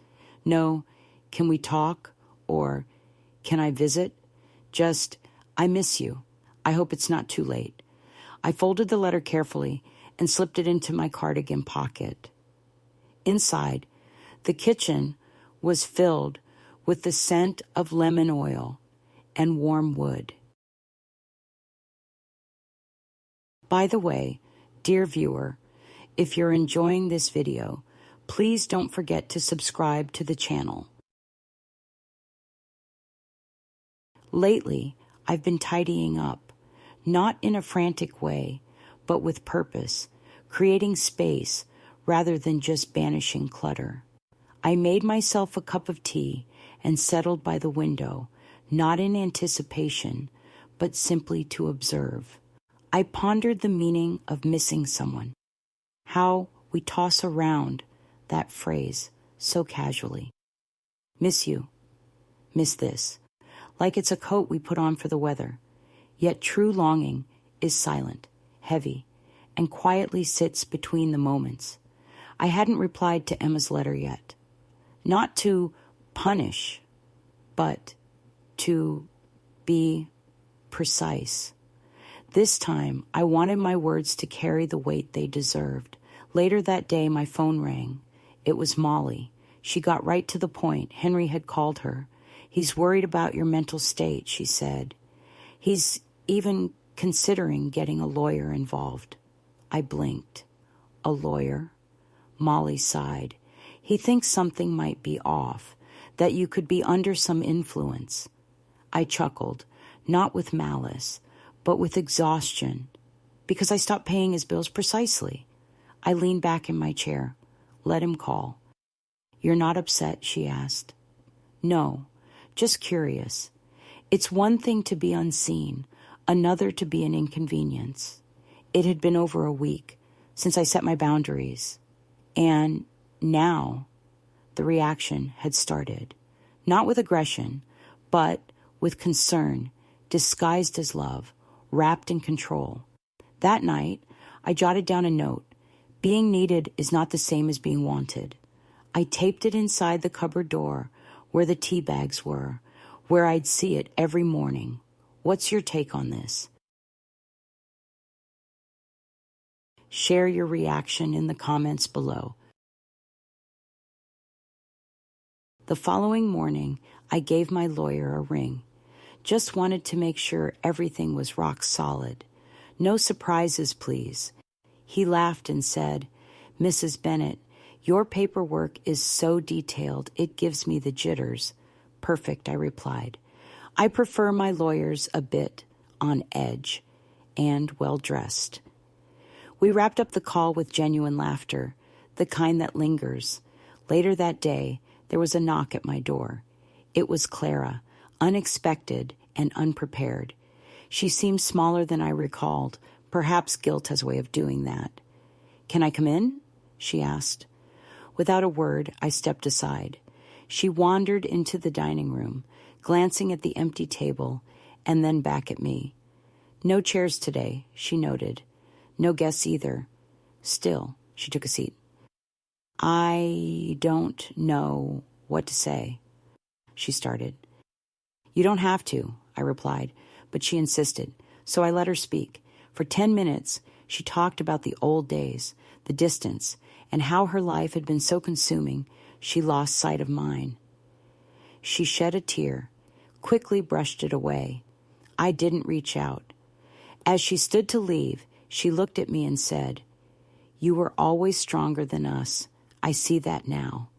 No, can we talk? Or, can I visit? Just, I miss you. I hope it's not too late. I folded the letter carefully and slipped it into my cardigan pocket. Inside, the kitchen was filled with the scent of lemon oil and warm wood. By the way, dear viewer, if you're enjoying this video, please don't forget to subscribe to the channel. Lately, I've been tidying up, not in a frantic way, but with purpose, creating space rather than just banishing clutter. I made myself a cup of tea and settled by the window, not in anticipation, but simply to observe. I pondered the meaning of missing someone, how we toss around that phrase so casually. Miss you, miss this, like it's a coat we put on for the weather. Yet true longing is silent, heavy, and quietly sits between the moments. I hadn't replied to Emma's letter yet. Not to punish, but to be precise. This time, I wanted my words to carry the weight they deserved. Later that day, my phone rang. It was Molly. She got right to the point. Henry had called her. "He's worried about your mental state," she said. "He's even considering getting a lawyer involved." I blinked. "A lawyer?" Molly sighed. "He thinks something might be off, that you could be under some influence." I chuckled, not with malice, but with exhaustion, because I stopped paying his bills precisely. I leaned back in my chair. "Let him call." "You're not upset?" she asked. "No, Just curious. It's one thing to be unseen, another to be an inconvenience. It had been over a week since I set my boundaries, and now the reaction had started. Not with aggression, but with concern, disguised as love, wrapped in control. That night, I jotted down a note. Being needed is not the same as being wanted. I taped it inside the cupboard door where the tea bags were, where I'd see it every morning. What's your take on this? Share your reaction in the comments below. The following morning, I gave my lawyer a ring. Just wanted to make sure everything was rock solid. No surprises, please. He laughed and said, "Mrs. Bennett, your paperwork is so detailed it gives me the jitters." "Perfect," I replied. I prefer my lawyers a bit on edge and well-dressed. We wrapped up the call with genuine laughter, the kind that lingers. Later that day, there was a knock at my door. It was Clara, unexpected and unprepared. She seemed smaller than I recalled. Perhaps guilt has a way of doing that. "Can I come in?" she asked. Without a word, I stepped aside. She wandered into the dining room, glancing at the empty table and then back at me. "No chairs today," she noted. "No guests either." Still, she took a seat. "I don't know what to say," she started. "You don't have to," I replied, but she insisted, so I let her speak. For 10 minutes, she talked about the old days, the distance, and how her life had been so consuming she lost sight of mine. She shed a tear, quickly brushed it away. I didn't reach out. As she stood to leave, she looked at me and said, "You were always stronger than us. I see that now."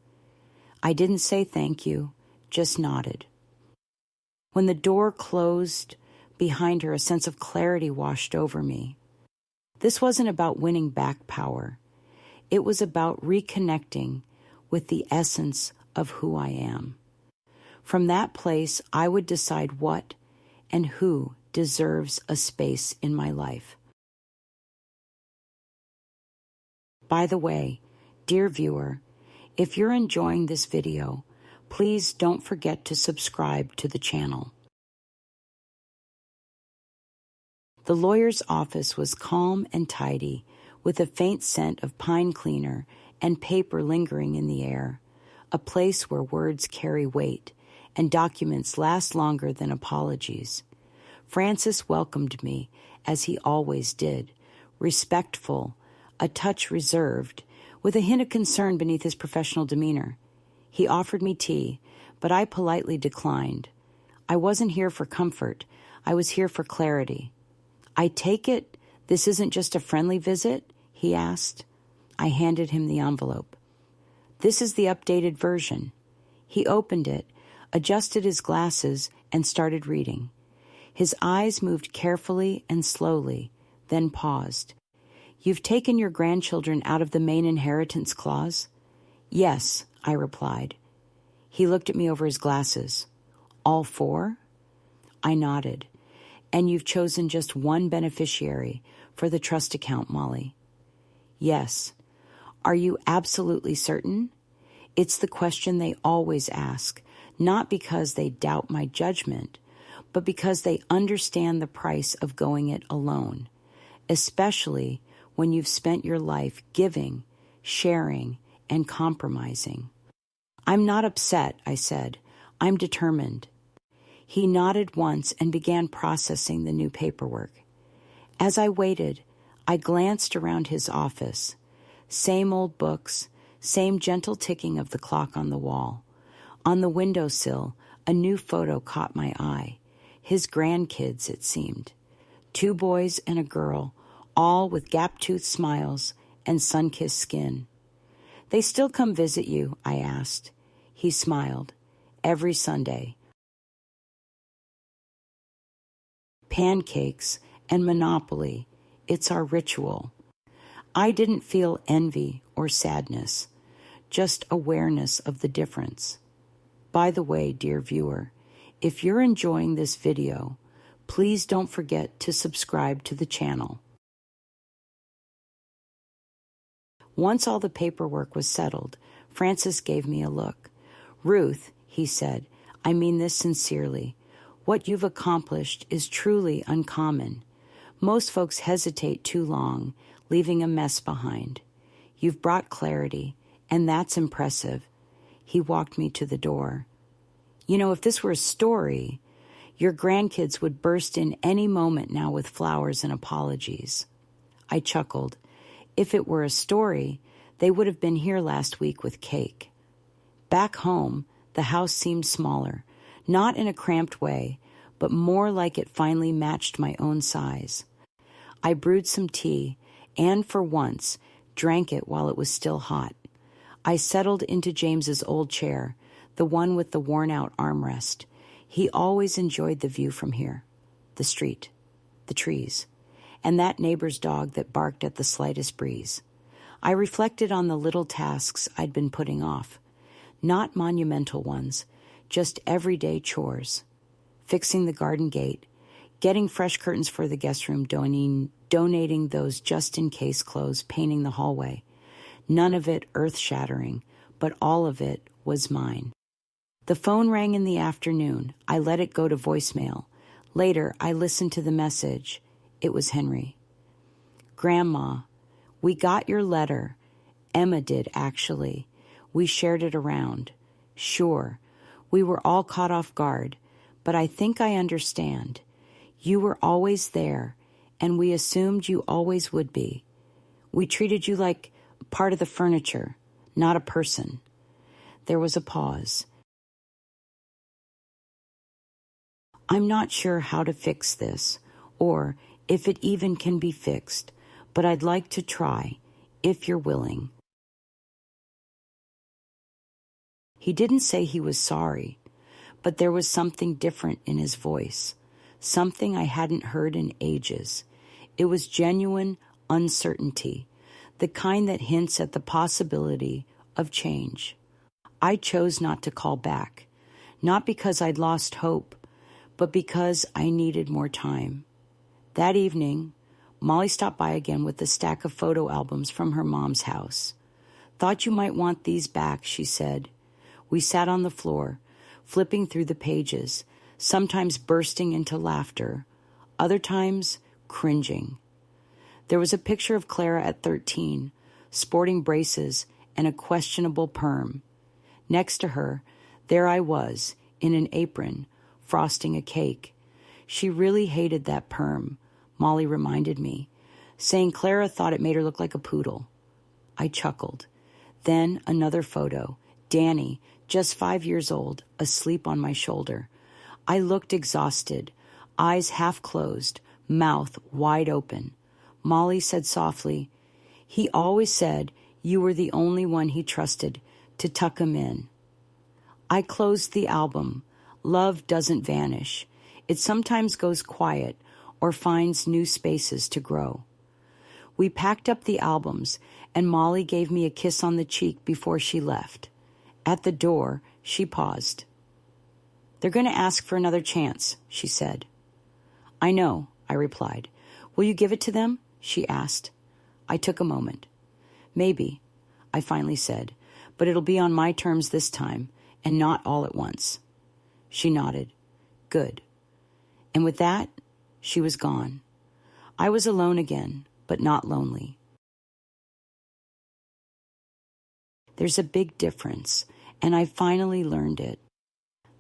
I didn't say thank you, just nodded. When the door closed behind her, a sense of clarity washed over me. This wasn't about winning back power. It was about reconnecting with the essence of who I am. From that place, I would decide what and who deserves a space in my life. By the way, dear viewer, if you're enjoying this video, please don't forget to subscribe to the channel. The lawyer's office was calm and tidy, with a faint scent of pine cleaner and paper lingering in the air, a place where words carry weight and documents last longer than apologies. Francis welcomed me, as he always did, respectful, a touch reserved, with a hint of concern beneath his professional demeanor. He offered me tea, but I politely declined. I wasn't here for comfort. I was here for clarity. "I take it this isn't just a friendly visit?" he asked. I handed him the envelope. "This is the updated version." He opened it, adjusted his glasses, and started reading. His eyes moved carefully and slowly, then paused. "You've taken your grandchildren out of the main inheritance clause?" "Yes," I replied. He looked at me over his glasses. "All 4?" I nodded. "And you've chosen just one beneficiary for the trust account, Molly?" "Yes." "Are you absolutely certain?" It's the question they always ask, not because they doubt my judgment, but because they understand the price of going it alone, especially when you've spent your life giving, sharing, and compromising. "I'm not upset," I said. "I'm determined." He nodded once and began processing the new paperwork. As I waited, I glanced around his office. Same old books, same gentle ticking of the clock on the wall. On the windowsill, a new photo caught my eye. His grandkids, it seemed. 2 boys and a girl, all with gap-toothed smiles and sun-kissed skin. "They still come visit you?" I asked. He smiled. "Every Sunday. Pancakes and Monopoly. It's our ritual." I didn't feel envy or sadness, just awareness of the difference. By the way, dear viewer, If you're enjoying this video, please don't forget to subscribe to the channel. Once all the paperwork was settled, Francis gave me a look. "Ruth," he said, "I mean this sincerely. What you've accomplished is truly uncommon. Most folks hesitate too long, leaving a mess behind. You've brought clarity, and that's impressive." He walked me to the door. "You know, if this were a story, your grandkids would burst in any moment now with flowers and apologies." I chuckled. "If it were a story, they would have been here last week with cake." Back home, the house seemed smaller, not in a cramped way, but more like it finally matched my own size. I brewed some tea and, for once, drank it while it was still hot. I settled into James's old chair, the one with the worn-out armrest. He always enjoyed the view from here, the street, the trees, and that neighbor's dog that barked at the slightest breeze. I reflected on the little tasks I'd been putting off. Not monumental ones, just everyday chores. Fixing the garden gate, getting fresh curtains for the guest room, donating those just-in-case clothes, painting the hallway. None of it earth-shattering, but all of it was mine. The phone rang in the afternoon. I let it go to voicemail. Later, I listened to the message. It was Henry. "Grandma, we got your letter. Emma did, actually. We shared it around. Sure, we were all caught off guard, but I think I understand. You were always there, and we assumed you always would be. We treated you like part of the furniture, not a person." There was a pause. "I'm not sure how to fix this, or if it even can be fixed, but I'd like to try, if you're willing." He didn't say he was sorry, but there was something different in his voice, something I hadn't heard in ages. It was genuine uncertainty, the kind that hints at the possibility of change. I chose not to call back, not because I'd lost hope, but because I needed more time. That evening, Molly stopped by again with a stack of photo albums from her mom's house. "Thought you might want these back," she said. We sat on the floor, flipping through the pages, sometimes bursting into laughter, other times cringing. There was a picture of Clara at 13, sporting braces and a questionable perm. Next to her, there I was, in an apron, frosting a cake. She really hated that perm, Molly reminded me, saying Clara thought it made her look like a poodle. I chuckled. Then another photo, Danny, just 5 years old, asleep on my shoulder. I looked exhausted, eyes half closed, mouth wide open. Molly said softly, "He always said you were the only one he trusted to tuck him in." I closed the album. Love doesn't vanish. It sometimes goes quiet or finds new spaces to grow. We packed up the albums, and Molly gave me a kiss on the cheek before she left. At the door, she paused. "They're going to ask for another chance," she said. "I know," I replied. "Will you give it to them?" she asked. I took a moment. "Maybe," I finally said, "but it'll be on my terms this time, and not all at once." She nodded. "Good." And with that, she was gone. I was alone again, but not lonely. There's a big difference, and I finally learned it.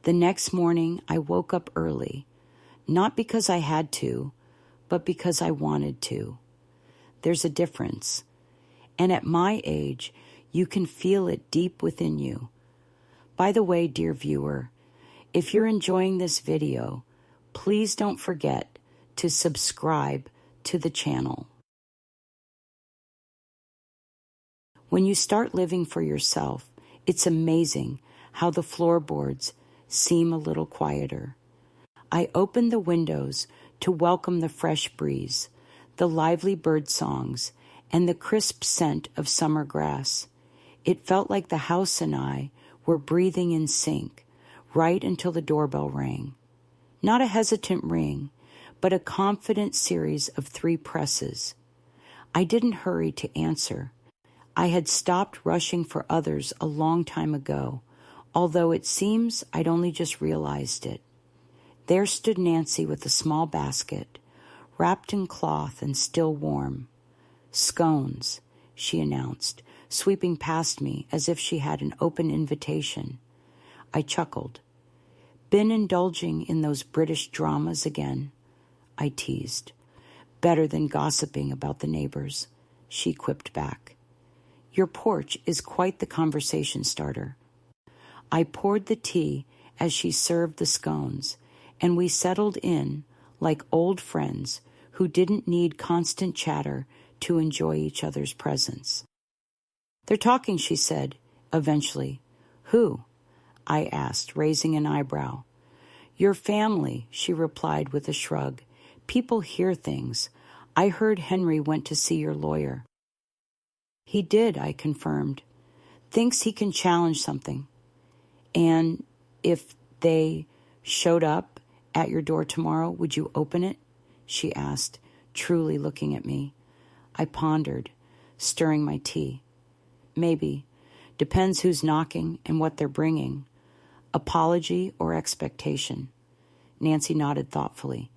The next morning, I woke up early, not because I had to, but because I wanted to. There's a difference, and at my age, you can feel it deep within you. By the way, dear viewer, if you're enjoying this video, please don't forget to subscribe to the channel. When you start living for yourself, it's amazing how the floorboards seem a little quieter. I opened the windows to welcome the fresh breeze, the lively bird songs, and the crisp scent of summer grass. It felt like the house and I were breathing in sync, right until the doorbell rang. Not a hesitant ring, but a confident series of 3 presses. I didn't hurry to answer. I had stopped rushing for others a long time ago, although it seems I'd only just realized it. There stood Nancy with a small basket, wrapped in cloth and still warm. "Scones," she announced, sweeping past me as if she had an open invitation. I chuckled. "Been indulging in those British dramas again?" I teased. "Better than gossiping about the neighbors," she quipped back. "Your porch is quite the conversation starter." I poured the tea as she served the scones, and we settled in like old friends who didn't need constant chatter to enjoy each other's presence. "They're talking," she said, eventually. "Who?" I asked, raising an eyebrow. "Your family," she replied with a shrug. "People hear things. I heard Henry went to see your lawyer." "He did," I confirmed. "Thinks he can challenge something." "And if they showed up at your door tomorrow, would you open it?" she asked, truly looking at me. I pondered, stirring my tea. "Maybe. Depends who's knocking and what they're bringing. Apology or expectation?" Nancy nodded thoughtfully.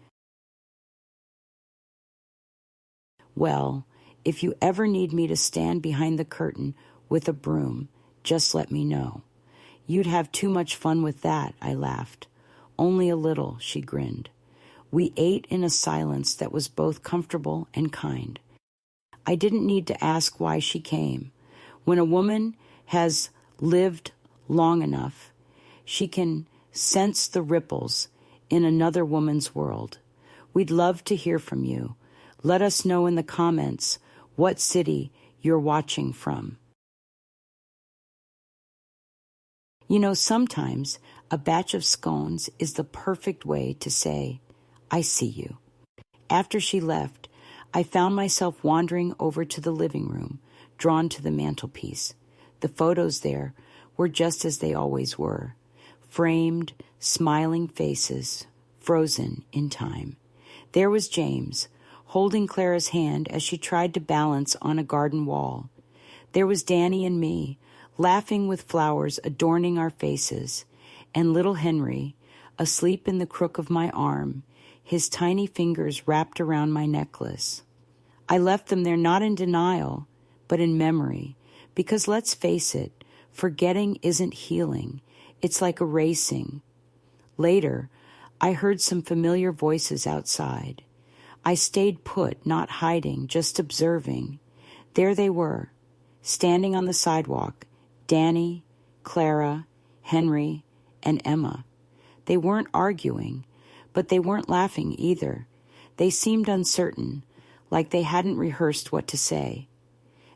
"Well, if you ever need me to stand behind the curtain with a broom, just let me know." "You'd have too much fun with that," I laughed. "Only a little," she grinned. We ate in a silence that was both comfortable and kind. I didn't need to ask why she came. When a woman has lived long enough, she can sense the ripples in another woman's world. We'd love to hear from you. Let us know in the comments what city you're watching from. You know, sometimes a batch of scones is the perfect way to say, "I see you." After she left, I found myself wandering over to the living room, drawn to the mantelpiece. The photos there were just as they always were, framed, smiling faces, frozen in time. There was James, holding Clara's hand as she tried to balance on a garden wall. There was Danny and me, laughing with flowers adorning our faces, and little Henry, asleep in the crook of my arm, his tiny fingers wrapped around my necklace. I left them there not in denial, but in memory, because let's face it, forgetting isn't healing. It's like erasing. Later, I heard some familiar voices outside. I stayed put, not hiding, just observing. There they were, standing on the sidewalk, Danny, Clara, Henry, and Emma. They weren't arguing, but they weren't laughing either. They seemed uncertain, like they hadn't rehearsed what to say.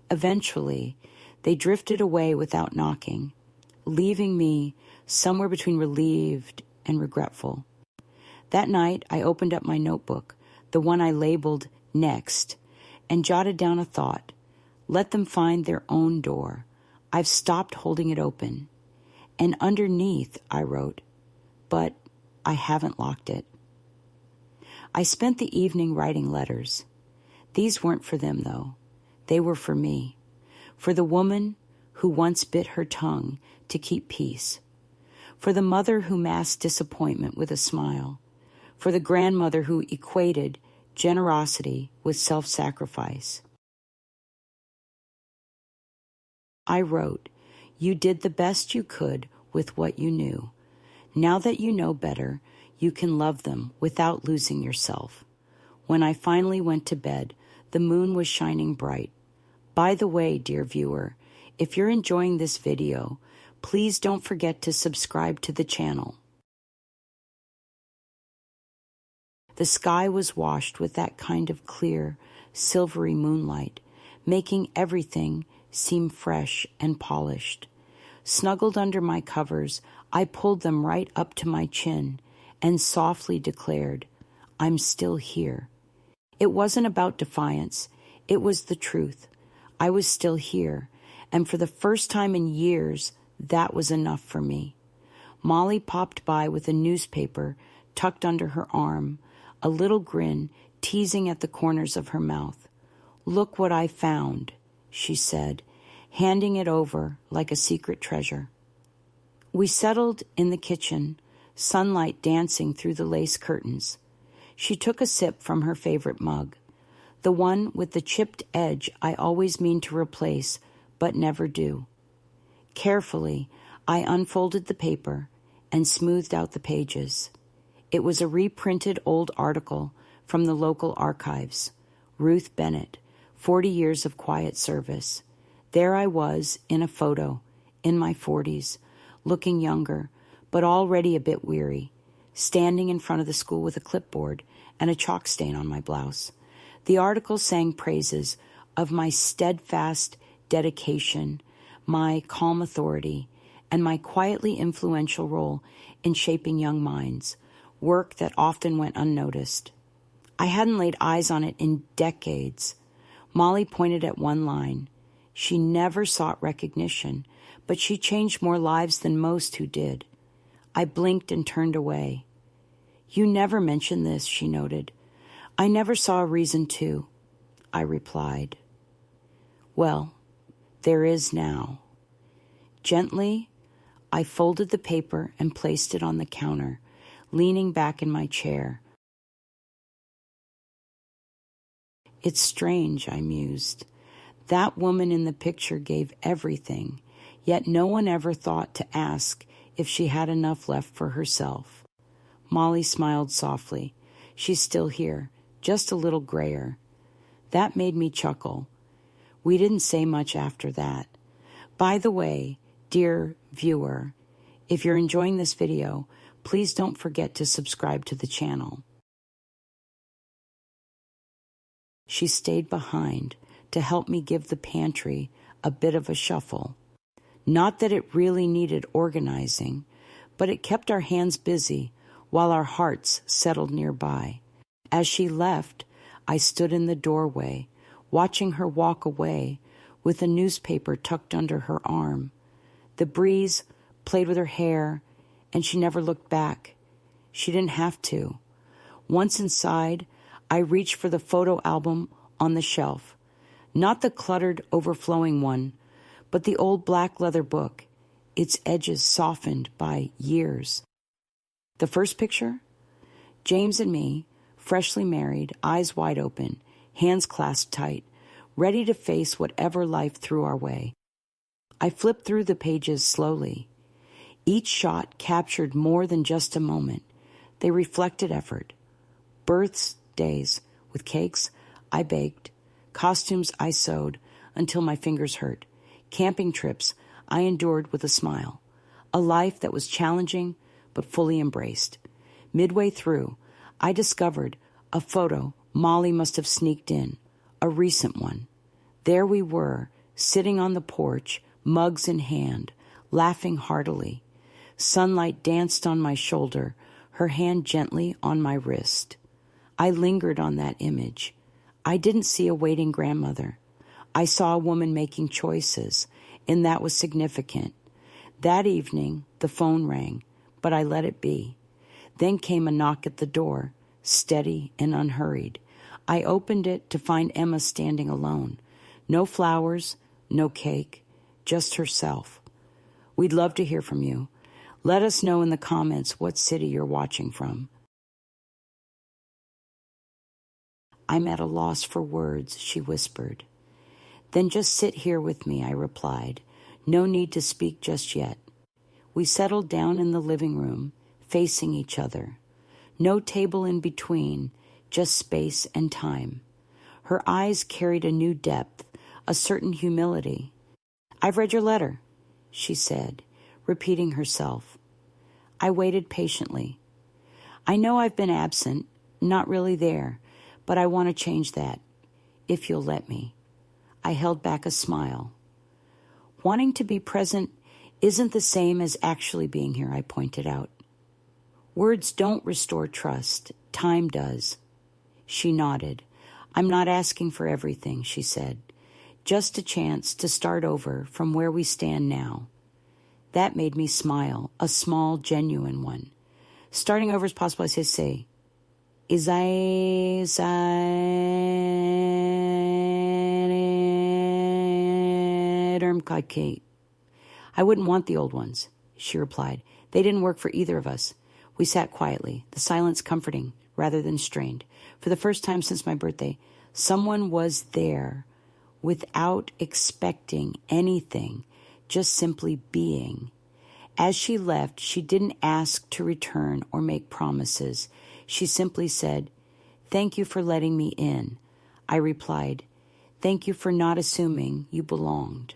Eventually, they drifted away without knocking, leaving me somewhere between relieved and regretful. That night, I opened up my notebook, the one I labeled Next, and jotted down a thought. Let them find their own door. I've stopped holding it open. And underneath, I wrote, but I haven't locked it. I spent the evening writing letters. These weren't for them, though. They were for me, for the woman who once bit her tongue to keep peace, for the mother who masked disappointment with a smile, for the grandmother who equated generosity with self-sacrifice. I wrote, "You did the best you could with what you knew. Now that you know better, you can love them without losing yourself." When I finally went to bed, the moon was shining bright. By the way, dear viewer, if you're enjoying this video, please don't forget to subscribe to the channel. The sky was washed with that kind of clear, silvery moonlight, making everything seem fresh and polished. Snuggled under my covers, I pulled them right up to my chin and softly declared, "I'm still here." It wasn't about defiance. It was the truth. I was still here, and for the first time in years, that was enough for me. Molly popped by with a newspaper tucked under her arm, a little grin teasing at the corners of her mouth. "Look what I found," she said, handing it over like a secret treasure. We settled in the kitchen, sunlight dancing through the lace curtains. She took a sip from her favorite mug, the one with the chipped edge I always mean to replace but never do. Carefully, I unfolded the paper and smoothed out the pages. It was a reprinted old article from the local archives. Ruth Bennett, 40 years of quiet service. There I was in a photo, in my 40s, looking younger, but already a bit weary, standing in front of the school with a clipboard and a chalk stain on my blouse. The article sang praises of my steadfast dedication, my calm authority, and my quietly influential role in shaping young minds, work that often went unnoticed. I hadn't laid eyes on it in decades. Molly pointed at one line. She never sought recognition, but she changed more lives than most who did. I blinked and turned away. "You never mentioned this," she noted. "I never saw a reason to," I replied. "Well, there is now." Gently, I folded the paper and placed it on the counter, leaning back in my chair. "It's strange," I mused. "That woman in the picture gave everything, yet no one ever thought to ask if she had enough left for herself." Molly smiled softly. "She's still here, just a little grayer." That made me chuckle. We didn't say much after that. By the way, dear viewer, if you're enjoying this video, please don't forget to subscribe to the channel. She stayed behind to help me give the pantry a bit of a shuffle. Not that it really needed organizing, but it kept our hands busy while our hearts settled nearby. As she left, I stood in the doorway, watching her walk away with a newspaper tucked under her arm. The breeze played with her hair, and she never looked back. She didn't have to. Once inside, I reached for the photo album on the shelf. Not the cluttered, overflowing one, but the old black leather book, its edges softened by years. The first picture? James and me, freshly married, eyes wide open, hands clasped tight, ready to face whatever life threw our way. I flipped through the pages slowly. Each shot captured more than just a moment. They reflected effort. Birthdays with cakes I baked, costumes I sewed until my fingers hurt, camping trips I endured with a smile, a life that was challenging but fully embraced. Midway through, I discovered a photo Molly must have sneaked in, a recent one. There we were, sitting on the porch, mugs in hand, laughing heartily. Sunlight danced on my shoulder, her hand gently on my wrist. I lingered on that image. I didn't see a waiting grandmother. I saw a woman making choices, and that was significant. That evening, the phone rang, but I let it be. Then came a knock at the door, steady and unhurried. I opened it to find Emma standing alone. No flowers, no cake, just herself. "We'd love to hear from you. Let us know in the comments what city you're watching from." "I'm at a loss for words," she whispered. "Then just sit here with me," I replied. "No need to speak just yet." We settled down in the living room, facing each other. No table in between, just space and time. Her eyes carried a new depth, a certain humility. "I've read your letter," she said, repeating herself. I waited patiently. "I know I've been absent, not really there, but I want to change that, if you'll let me." I held back a smile. "Wanting to be present isn't the same as actually being here," I pointed out. "Words don't restore trust. Time does." She nodded. "I'm not asking for everything," she said. "Just a chance to start over from where we stand now." That made me smile, a small, genuine one. Starting over as possible, I say, I wouldn't want the old ones, she replied. They didn't work for either of us. We sat quietly, the silence comforting rather than strained. For the first time since my birthday, someone was there without expecting anything, just simply being. As she left, she didn't ask to return or make promises. She simply said, "Thank you for letting me in." I replied, "Thank you for not assuming you belonged."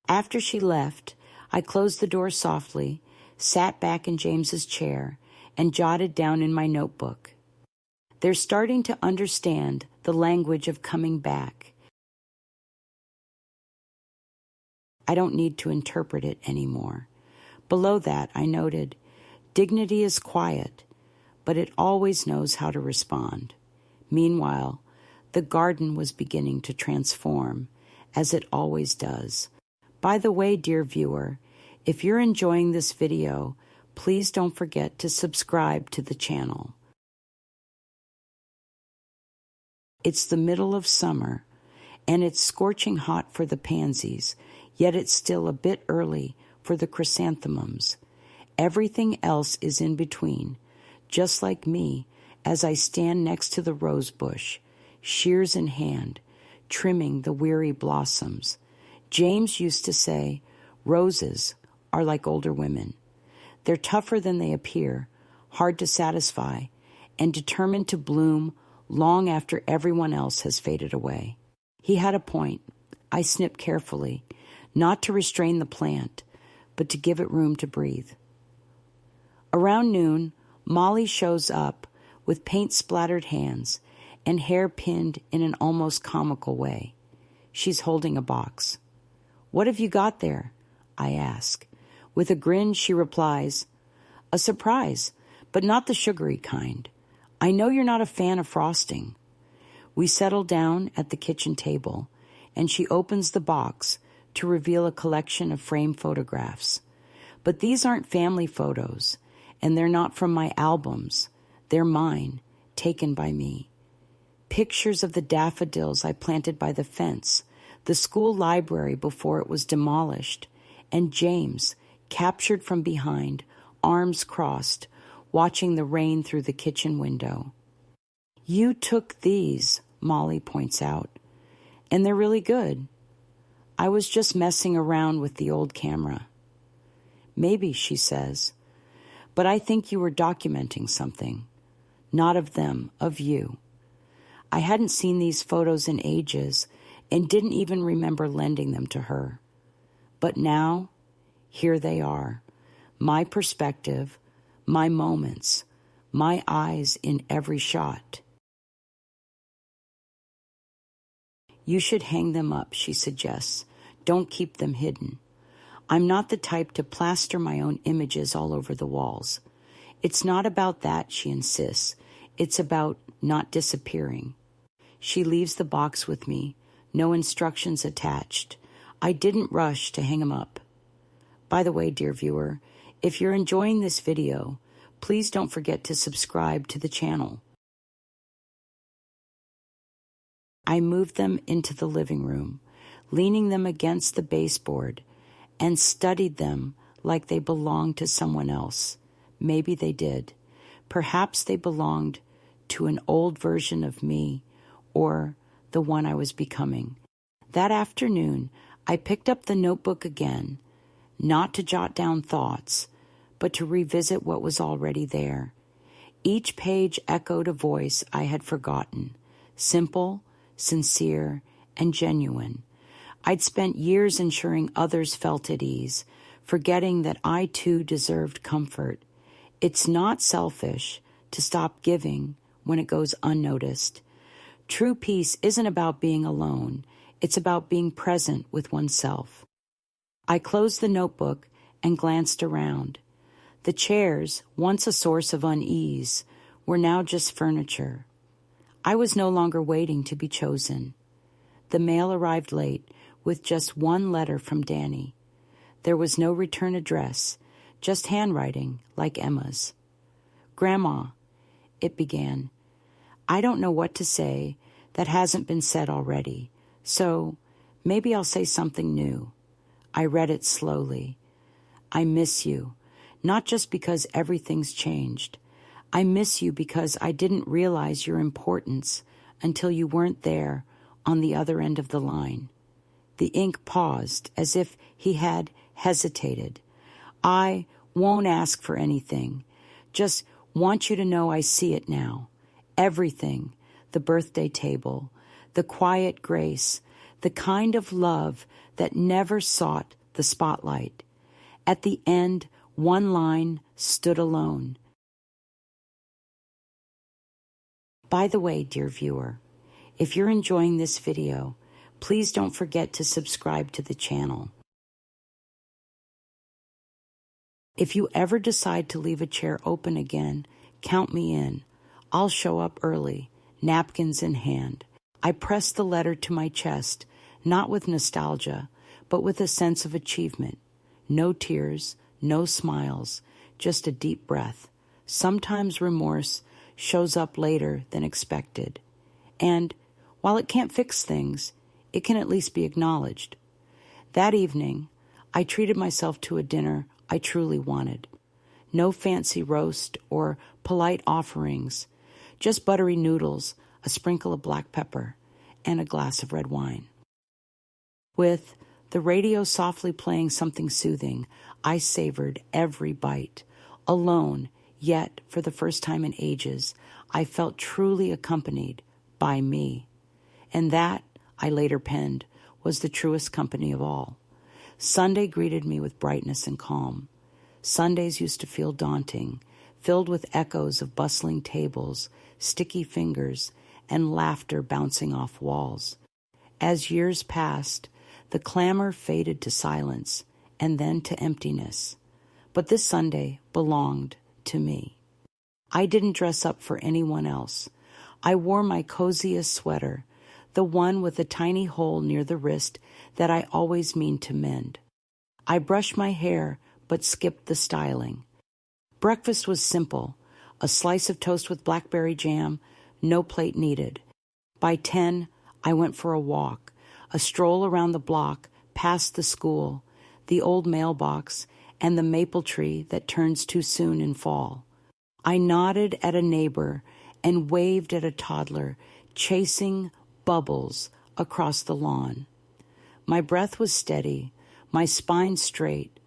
After she left, I closed the door softly, sat back in James's chair, and jotted down in my notebook. They're starting to understand the language of coming back. I don't need to interpret it anymore. Below that, I noted, dignity is quiet, but it always knows how to respond. Meanwhile, the garden was beginning to transform, as it always does. By the way, dear viewer, if you're enjoying this video, please don't forget to subscribe to the channel. It's the middle of summer, and it's scorching hot for the pansies, yet it's still a bit early for the chrysanthemums. Everything else is in between, just like me as I stand next to the rose bush, shears in hand, trimming the weary blossoms. James used to say, roses are like older women. They're tougher than they appear, hard to satisfy, and determined to bloom long after everyone else has faded away. He had a point. I snipped carefully, not to restrain the plant, but to give it room to breathe. Around noon, Molly shows up with paint-splattered hands and hair pinned in an almost comical way. She's holding a box. "What have you got there?" I ask. With a grin, she replies, "A surprise, but not the sugary kind. I know you're not a fan of frosting." We settle down at the kitchen table, and she opens the box to reveal a collection of framed photographs. But these aren't family photos, and they're not from my albums. They're mine, taken by me. Pictures of the daffodils I planted by the fence, the school library before it was demolished, and James, captured from behind, arms crossed, watching the rain through the kitchen window. "You took these," Molly points out, "and they're really good." "I was just messing around with the old camera." "Maybe," she says, "but I think you were documenting something. Not of them, of you." I hadn't seen these photos in ages and didn't even remember lending them to her. But now, here they are, my perspective, my moments, my eyes in every shot. "You should hang them up," she suggests. "Don't keep them hidden." I'm not the type to plaster my own images all over the walls. It's not about that, she insists. It's about not disappearing. She leaves the box with me, no instructions attached. I didn't rush to hang them up. By the way, dear viewer, if you're enjoying this video, please don't forget to subscribe to the channel. I moved them into the living room, leaning them against the baseboard, and studied them like they belonged to someone else. Maybe they did. Perhaps they belonged to an old version of me or the one I was becoming. That afternoon, I picked up the notebook again, not to jot down thoughts, but to revisit what was already there. Each page echoed a voice I had forgotten, simple, sincere, and genuine. I'd spent years ensuring others felt at ease, forgetting that I too deserved comfort. It's not selfish to stop giving when it goes unnoticed. True peace isn't about being alone. It's about being present with oneself. I closed the notebook and glanced around. The chairs, once a source of unease, were now just furniture. I was no longer waiting to be chosen. The mail arrived late, with just one letter from Danny. There was no return address, just handwriting like Emma's. "Grandma," it began, "I don't know what to say that hasn't been said already, so maybe I'll say something new." I read it slowly. "I miss you, not just because everything's changed. I miss you because I didn't realize your importance until you weren't there on the other end of the line." The ink paused as if he had hesitated. "I won't ask for anything. Just want you to know I see it now. Everything, the birthday table, the quiet grace, the kind of love that never sought the spotlight. At the end, one line stood alone. By the way, dear viewer, if you're enjoying this video, please don't forget to subscribe to the channel. If you ever decide to leave a chair open again, count me in. I'll show up early, napkins in hand. I press the letter to my chest, not with nostalgia, but with a sense of achievement. No tears, no smiles, just a deep breath. Sometimes remorse shows up later than expected. And while it can't fix things, it can at least be acknowledged. That evening, I treated myself to a dinner I truly wanted. No fancy roast or polite offerings, just buttery noodles, a sprinkle of black pepper, and a glass of red wine. With the radio softly playing something soothing, I savored every bite. Alone, yet for the first time in ages, I felt truly accompanied by me. And that, I later penned, was the truest company of all. Sunday greeted me with brightness and calm. Sundays used to feel daunting, filled with echoes of bustling tables, sticky fingers, and laughter bouncing off walls. As years passed, the clamor faded to silence and then to emptiness. But this Sunday belonged to me. I didn't dress up for anyone else. I wore my coziest sweater, the one with a tiny hole near the wrist that I always mean to mend. I brushed my hair but skipped the styling. Breakfast was simple, a slice of toast with blackberry jam, no plate needed. By 10, I went for a walk, a stroll around the block, past the school, the old mailbox, and the maple tree that turns too soon in fall. I nodded at a neighbor and waved at a toddler, chasing bubbles across the lawn. My breath was steady, my spine straight.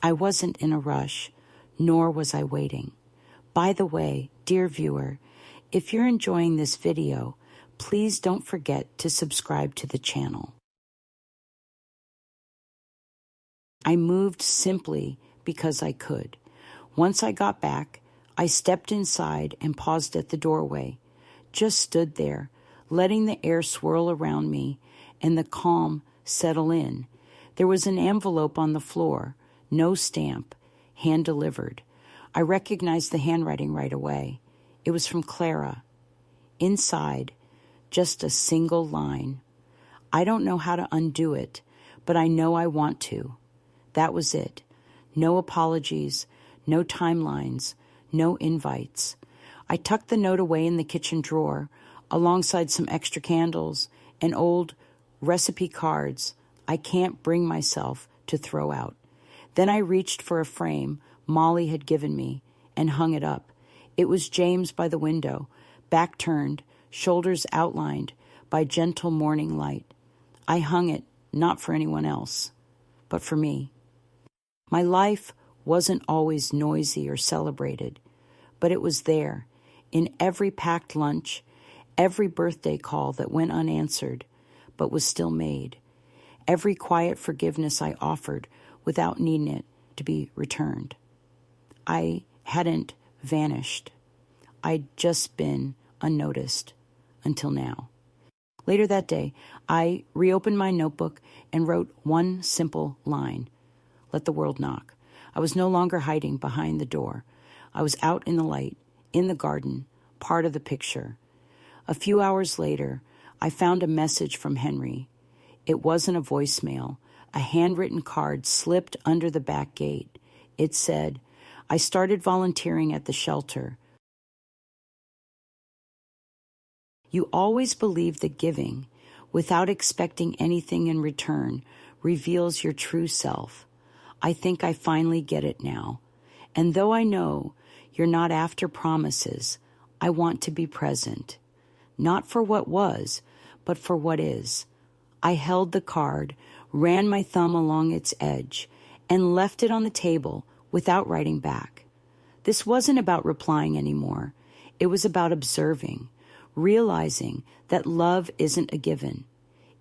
I wasn't in a rush, nor was I waiting. By the way, dear viewer, if you're enjoying this video, please don't forget to subscribe to the channel. I moved simply because I could. Once I got back, I stepped inside and paused at the doorway, just stood there, letting the air swirl around me and the calm settle in. There was an envelope on the floor, no stamp, hand-delivered. I recognized the handwriting right away. It was from Clara. Inside, just a single line. I don't know how to undo it, but I know I want to. That was it. No apologies, no timelines, no invites. I tucked the note away in the kitchen drawer, alongside some extra candles and old recipe cards I can't bring myself to throw out. Then I reached for a frame Molly had given me and hung it up. It was James by the window, back turned, shoulders outlined by gentle morning light. I hung it not for anyone else, but for me. My life wasn't always noisy or celebrated, but it was there, in every packed lunch, every birthday call that went unanswered, but was still made, every quiet forgiveness I offered without needing it to be returned. I hadn't vanished. I'd just been unnoticed until now. Later that day, I reopened my notebook and wrote one simple line: let the world knock. I was no longer hiding behind the door. I was out in the light, in the garden, part of the picture. A few hours later, I found a message from Henry. It wasn't a voicemail. A handwritten card slipped under the back gate. It said, "I started volunteering at the shelter. You always believe that giving, without expecting anything in return, reveals your true self. I think I finally get it now. And though I know you're not after promises, I want to be present. Not for what was, but for what is." I held the card, ran my thumb along its edge, and left it on the table without writing back. This wasn't about replying anymore. It was about observing, realizing that love isn't a given.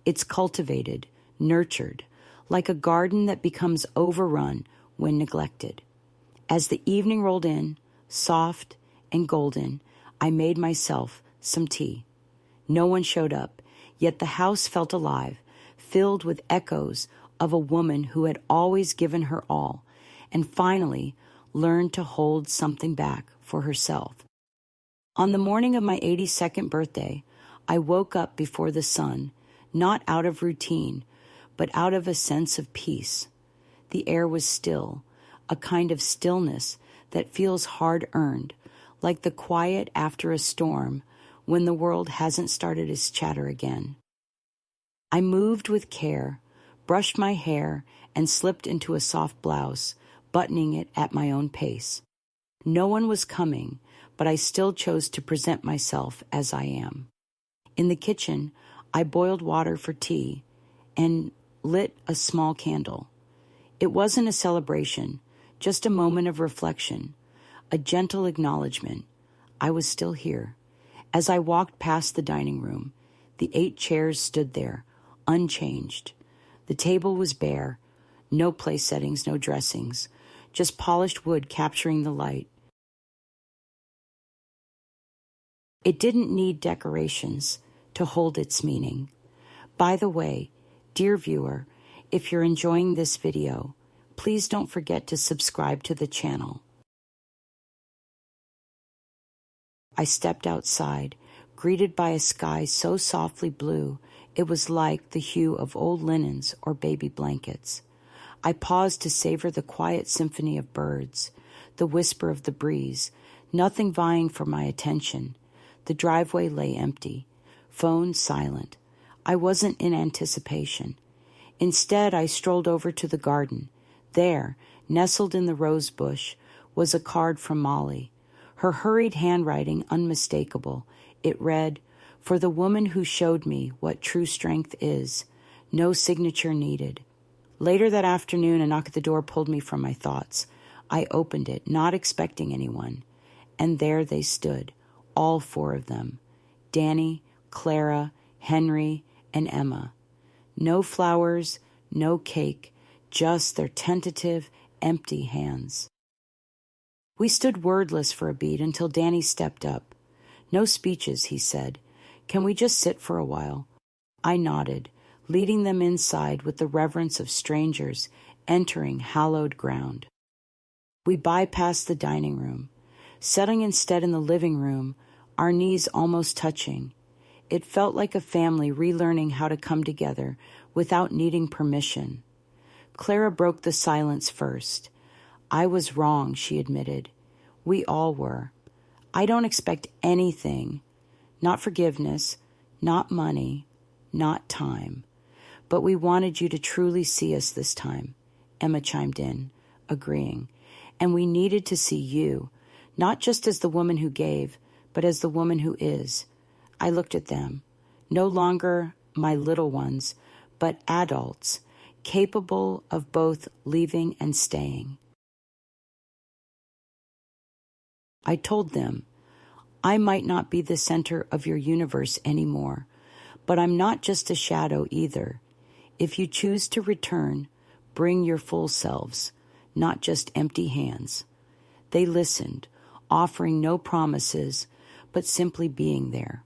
It's cultivated, nurtured, like a garden that becomes overrun when neglected. As the evening rolled in, soft and golden, I made myself some tea. No one showed up, yet the house felt alive, filled with echoes of a woman who had always given her all and finally learned to hold something back for herself. On the morning of my 82nd birthday, I woke up before the sun, not out of routine, but out of a sense of peace. The air was still, a kind of stillness that feels hard-earned, like the quiet after a storm when the world hasn't started its chatter again. I moved with care, brushed my hair, and slipped into a soft blouse, buttoning it at my own pace. No one was coming, but I still chose to present myself as I am. In the kitchen, I boiled water for tea and lit a small candle. It wasn't a celebration, just a moment of reflection, a gentle acknowledgement. I was still here. As I walked past the dining room, the 8 chairs stood there, unchanged. The table was bare, no place settings, no dressings, just polished wood capturing the light. It didn't need decorations to hold its meaning. By the way, dear viewer, if you're enjoying this video, please don't forget to subscribe to the channel. I stepped outside, greeted by a sky so softly blue it was like the hue of old linens or baby blankets. I paused to savor the quiet symphony of birds, the whisper of the breeze, nothing vying for my attention. The driveway lay empty, phone silent. I wasn't in anticipation. Instead, I strolled over to the garden. There, nestled in the rose bush, was a card from Molly. Her hurried handwriting unmistakable. It read, "For the woman who showed me what true strength is, no signature needed." Later that afternoon, a knock at the door pulled me from my thoughts. I opened it, not expecting anyone. And there they stood, all 4 of them. Danny, Clara, Henry, and Emma. No flowers, no cake, just their tentative, empty hands. We stood wordless for a beat until Danny stepped up. "No speeches," he said. "Can we just sit for a while?" I nodded, leading them inside with the reverence of strangers entering hallowed ground. We bypassed the dining room, settling instead in the living room, our knees almost touching. It felt like a family relearning how to come together without needing permission. Clara broke the silence first. "I was wrong," she admitted. "We all were. I don't expect anything. Not forgiveness, not money, not time. But we wanted you to truly see us this time." Emma chimed in, agreeing. "And we needed to see you, not just as the woman who gave, but as the woman who is." I looked at them. No longer my little ones, but adults, capable of both leaving and staying. I told them, "I might not be the center of your universe anymore, but I'm not just a shadow either. If you choose to return, bring your full selves, not just empty hands." They listened, offering no promises, but simply being there.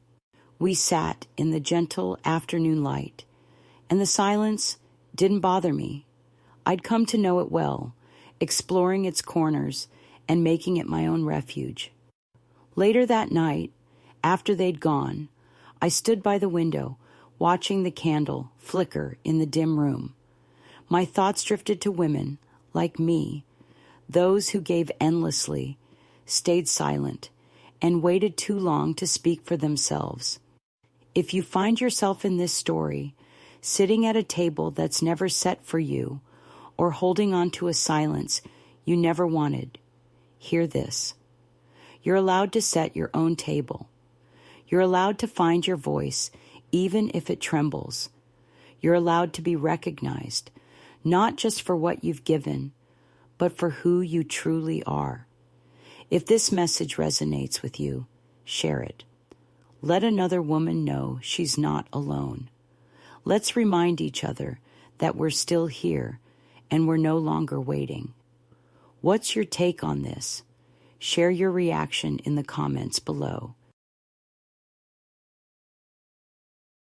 We sat in the gentle afternoon light, and the silence didn't bother me. I'd come to know it well, exploring its corners and making it my own refuge. Later that night, after they'd gone, I stood by the window, watching the candle flicker in the dim room. My thoughts drifted to women, like me, those who gave endlessly, stayed silent, and waited too long to speak for themselves. If you find yourself in this story, sitting at a table that's never set for you, or holding on to a silence you never wanted, hear this. You're allowed to set your own table. You're allowed to find your voice, even if it trembles. You're allowed to be recognized, not just for what you've given, but for who you truly are. If this message resonates with you, share it. Let another woman know she's not alone. Let's remind each other that we're still here and we're no longer waiting. What's your take on this? Share your reaction in the comments below.